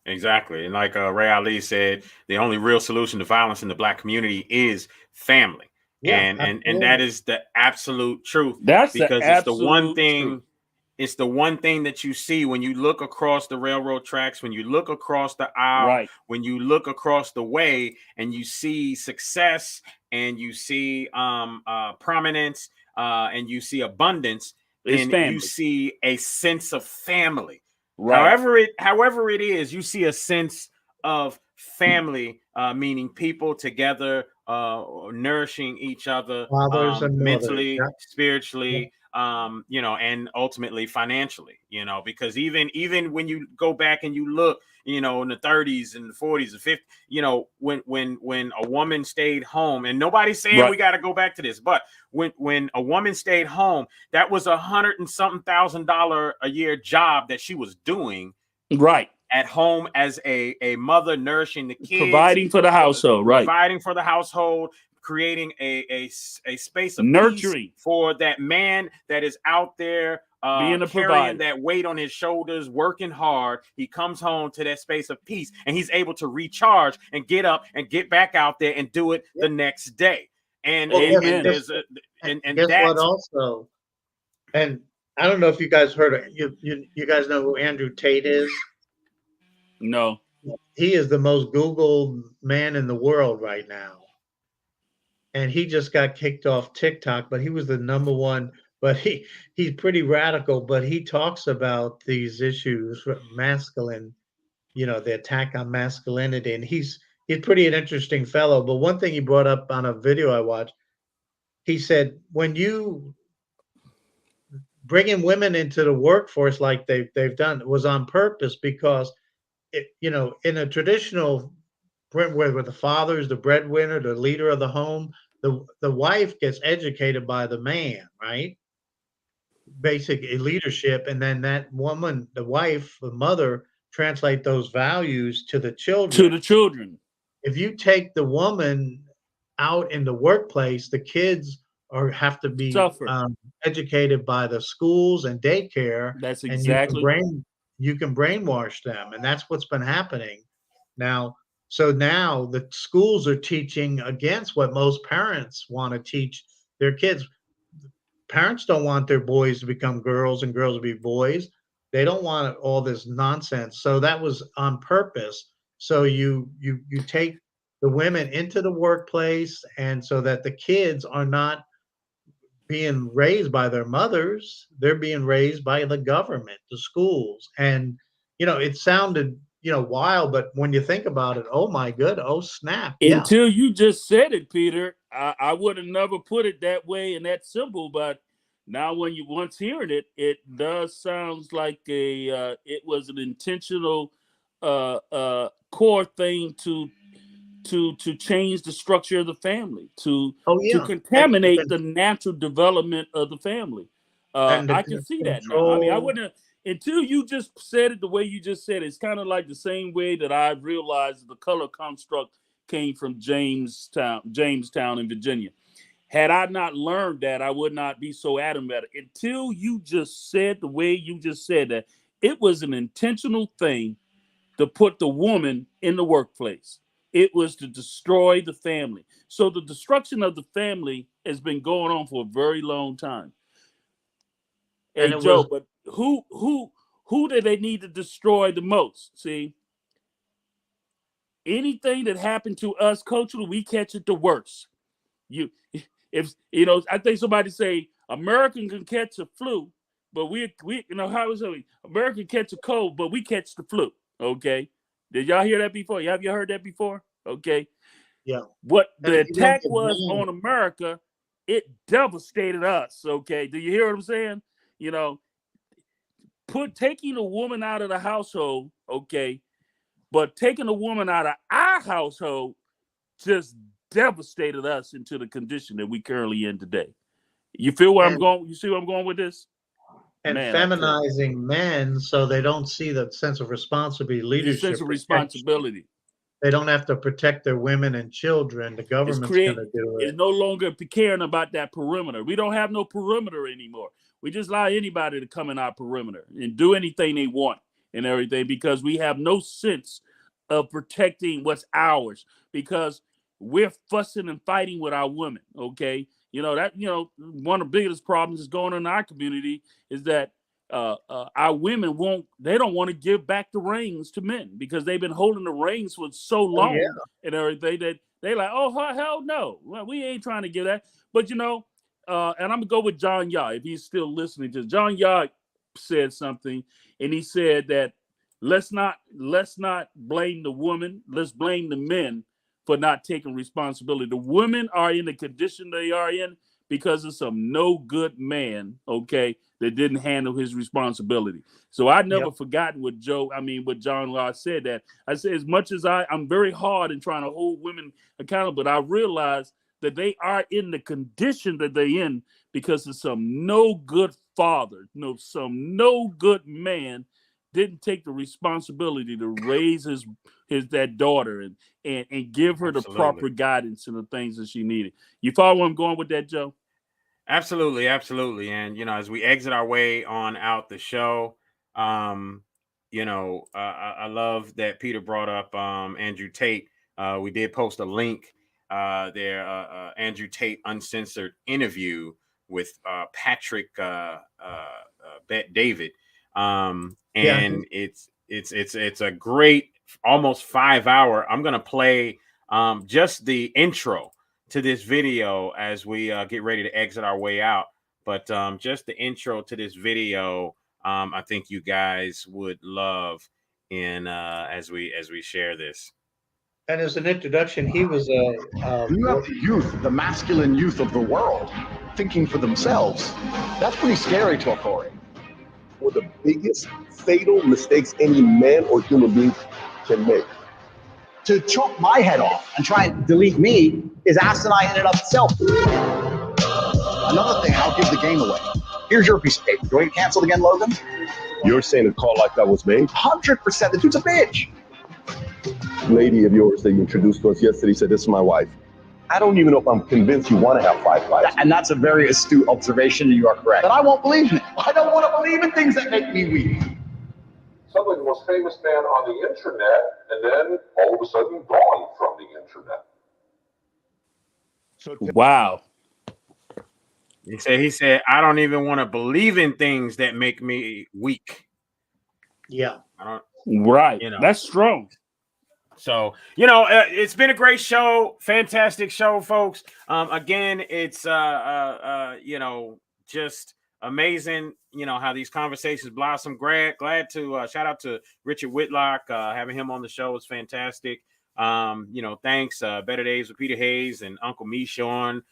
Exactly. And like Ray Ali said, the only real solution to violence in the Black community is family. And that is the absolute truth. It's the one thing. Truth. It's the one thing that you see when you look across the railroad tracks, when you look across the aisle, when you look across the way, and you see success, and you see prominence, and you see abundance, and you see a sense of family. Right. However it is, you see a sense of family, meaning people together, nourishing each other, Fathers and mentally, mothers. spiritually, and ultimately financially, because even when you go back and you look, in the 30s and the 40s and 50s, when a woman stayed home, and nobody's saying we got to go back to this, but when a woman stayed home, that was $100 and something thousand a year job that she was doing at home as a mother, nourishing the kids, providing for the household, providing for the household, creating a space of nurturing peace for that man that is out there being a carrying provider. that weight on his shoulders, working hard. He comes home to that space of peace, and he's able to recharge and get up and get back out there and do it the next day. And guess what also, and I don't know if you guys heard of you guys know who Andrew Tate is? No. He is the most Googled man in the world right now. And he just got kicked off TikTok, but he was the #1. But he's pretty radical, but he talks about these issues, masculine, the attack on masculinity. And he's pretty an interesting fellow. But one thing he brought up on a video I watched, he said, when you bringing women into the workforce like they've done, it was on purpose, because in a traditional where the father is the breadwinner, the leader of the home, the wife gets educated by the man, right? Basic leadership, and then that woman, the wife, the mother, translate those values to the children. If you take the woman out in the workplace, the kids have to be educated by the schools and daycare. That's and exactly. You can brainwash them, and that's what's been happening now. So now the schools are teaching against what most parents want to teach their kids. Parents don't want their boys to become girls and girls to be boys. They don't want all this nonsense. So that was on purpose. So you take the women into the workplace, and so that the kids are not being raised by their mothers, they're being raised by the government, the schools. And it sounded wild, but when you think about it, oh my good, oh snap. Until you just said it, Peter, I would have never put it that way and that simple, but now when you once hearing it, it does sounds like it was an intentional core thing to change the structure of the family, to contaminate the natural development of the family. I can see that now. I mean, I wouldn't have, until you just said it the way you just said it. It's kind of like the same way that I realized the color construct came from Jamestown in Virginia. Had I not learned that, I would not be so adamant about it. Until you just said the way you just said that, it was an intentional thing to put the woman in the workplace. It was to destroy the family. So the destruction of the family has been going on for a very long time. Hey, Joe, but who do they need to destroy the most? See, anything that happened to us culturally, we catch it the worst. I think somebody say American can catch a flu, but we how is it? American catch a cold, but we catch the flu. Okay, did y'all hear that before? Have you heard that before? Okay, yeah. What the attack was on America, it devastated us. Okay, do you hear what I'm saying? Taking a woman out of the household, okay, but taking a woman out of our household just devastated us into the condition that we currently in today. You feel where I'm going? You see where I'm going with this? And feminizing men so they don't see the sense of responsibility, leadership, sense of responsibility. They don't have to protect their women and children. The government's going to do it. It's no longer caring about that perimeter. We don't have no perimeter anymore. We just allow anybody to come in our perimeter and do anything they want and everything, because we have no sense of protecting what's ours, because we're fussing and fighting with our women. Okay. One of the biggest problems that's going on in our community is that our women don't want to give back the reins to men, because they've been holding the reins for so long and everything that they like, oh, hell no. Well, we ain't trying to give that. But, and I'm going to go with John Yah, if he's still listening to John Yah said something, and he said that let's not blame the woman. Let's blame the men for not taking responsibility. The women are in the condition they are in because of some no good man, okay, that didn't handle his responsibility. So I never forgotten what John Law said. That I said, as much as I'm very hard in trying to hold women accountable, but I realize that they are in the condition that they're in because of some no good father, some no good man didn't take the responsibility to raise that daughter and give her the proper guidance and the things that she needed. You follow where I'm going with that, Joe? Absolutely. And as we exit our way on out the show, I love that Peter brought up Andrew Tate. We did post a link there, Andrew Tate uncensored interview with Patrick Bet David. It's a great almost 5 hour. I'm gonna play just the intro to this video as we get ready to exit our way out. But just the intro to this video, I think you guys would love as we share this. And as an introduction, he was you have the youth, the masculine youth of the world, thinking for themselves. That's pretty scary to authority. One of the biggest fatal mistakes any man or human being can make. To chop my head off and try and delete me is asinine in and of itself. Another thing, I'll give the game away. Here's your piece of paper. Do I get canceled again, Logan? You're saying a call like that was made? 100%. The dude's a bitch. Lady of yours that you introduced to us yesterday said, "This is my wife." I don't even know if I'm convinced you want to have 5 wives. And that's a very astute observation. You are correct. But I won't believe it. I don't want to believe in things that make me weak. Suddenly the most famous man on the internet, and then all of a sudden gone from the internet. Wow. He said, I don't even want to believe in things that make me weak. Yeah. Right. That's strong. So, it's been a great show. Fantastic show, folks. Again, it's, just amazing, how these conversations blossom. Glad to shout out to Richard Whitlock. Having him on the show is fantastic. Thanks. Better Days with Peter Hayes and Uncle Meshorn.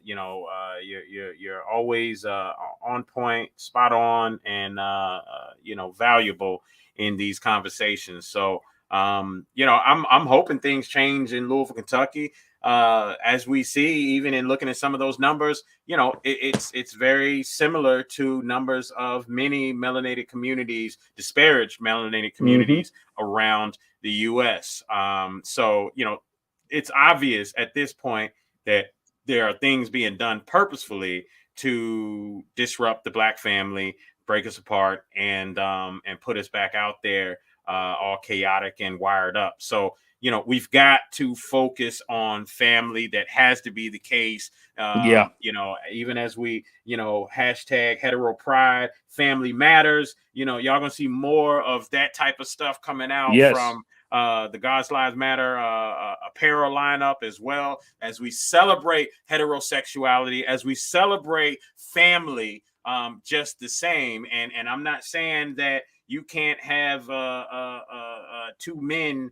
You're always on point, spot on, and valuable in these conversations. So I'm hoping things change in Louisville, Kentucky. As we see, even in looking at some of those numbers, it's very similar to numbers of many melanated communities, disparaged melanated communities around the U.S. So it's obvious at this point that there are things being done purposefully to disrupt the Black family, break us apart, and put us back out there all chaotic and wired up. So, we've got to focus on family. That has to be the case. Even as we, hashtag hetero pride, family matters, y'all gonna see more of that type of stuff coming out from the God's Lives Matter apparel lineup, as well as we celebrate heterosexuality, as we celebrate family just the same. And I'm not saying that you can't have two men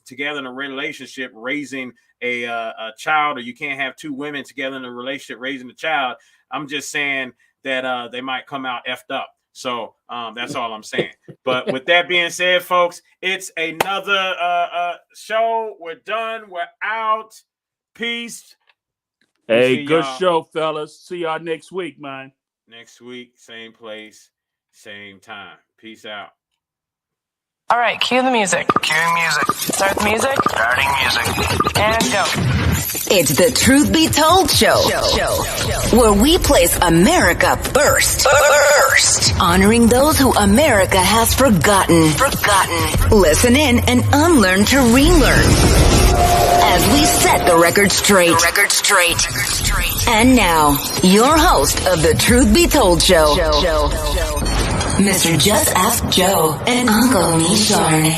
together in a relationship raising a child, or you can't have two women together in a relationship raising a child. I'm just saying that they might come out effed up. So that's all I'm saying. But with that being said, folks, it's another show. We're done. We're out. Peace. Hey, good show, fellas. See y'all next week, man. Next week, same place, same time. Peace out. All right, cue the music. Cueing music. Start the music. Starting music. And go. It's the Truth Be Told show, where we place America first. Honoring those who America has forgotten. Listen in and unlearn to relearn. As we set the record straight. And now, your host of the Truth Be Told show, Mr. Just Ask Joe and Uncle Meshorn.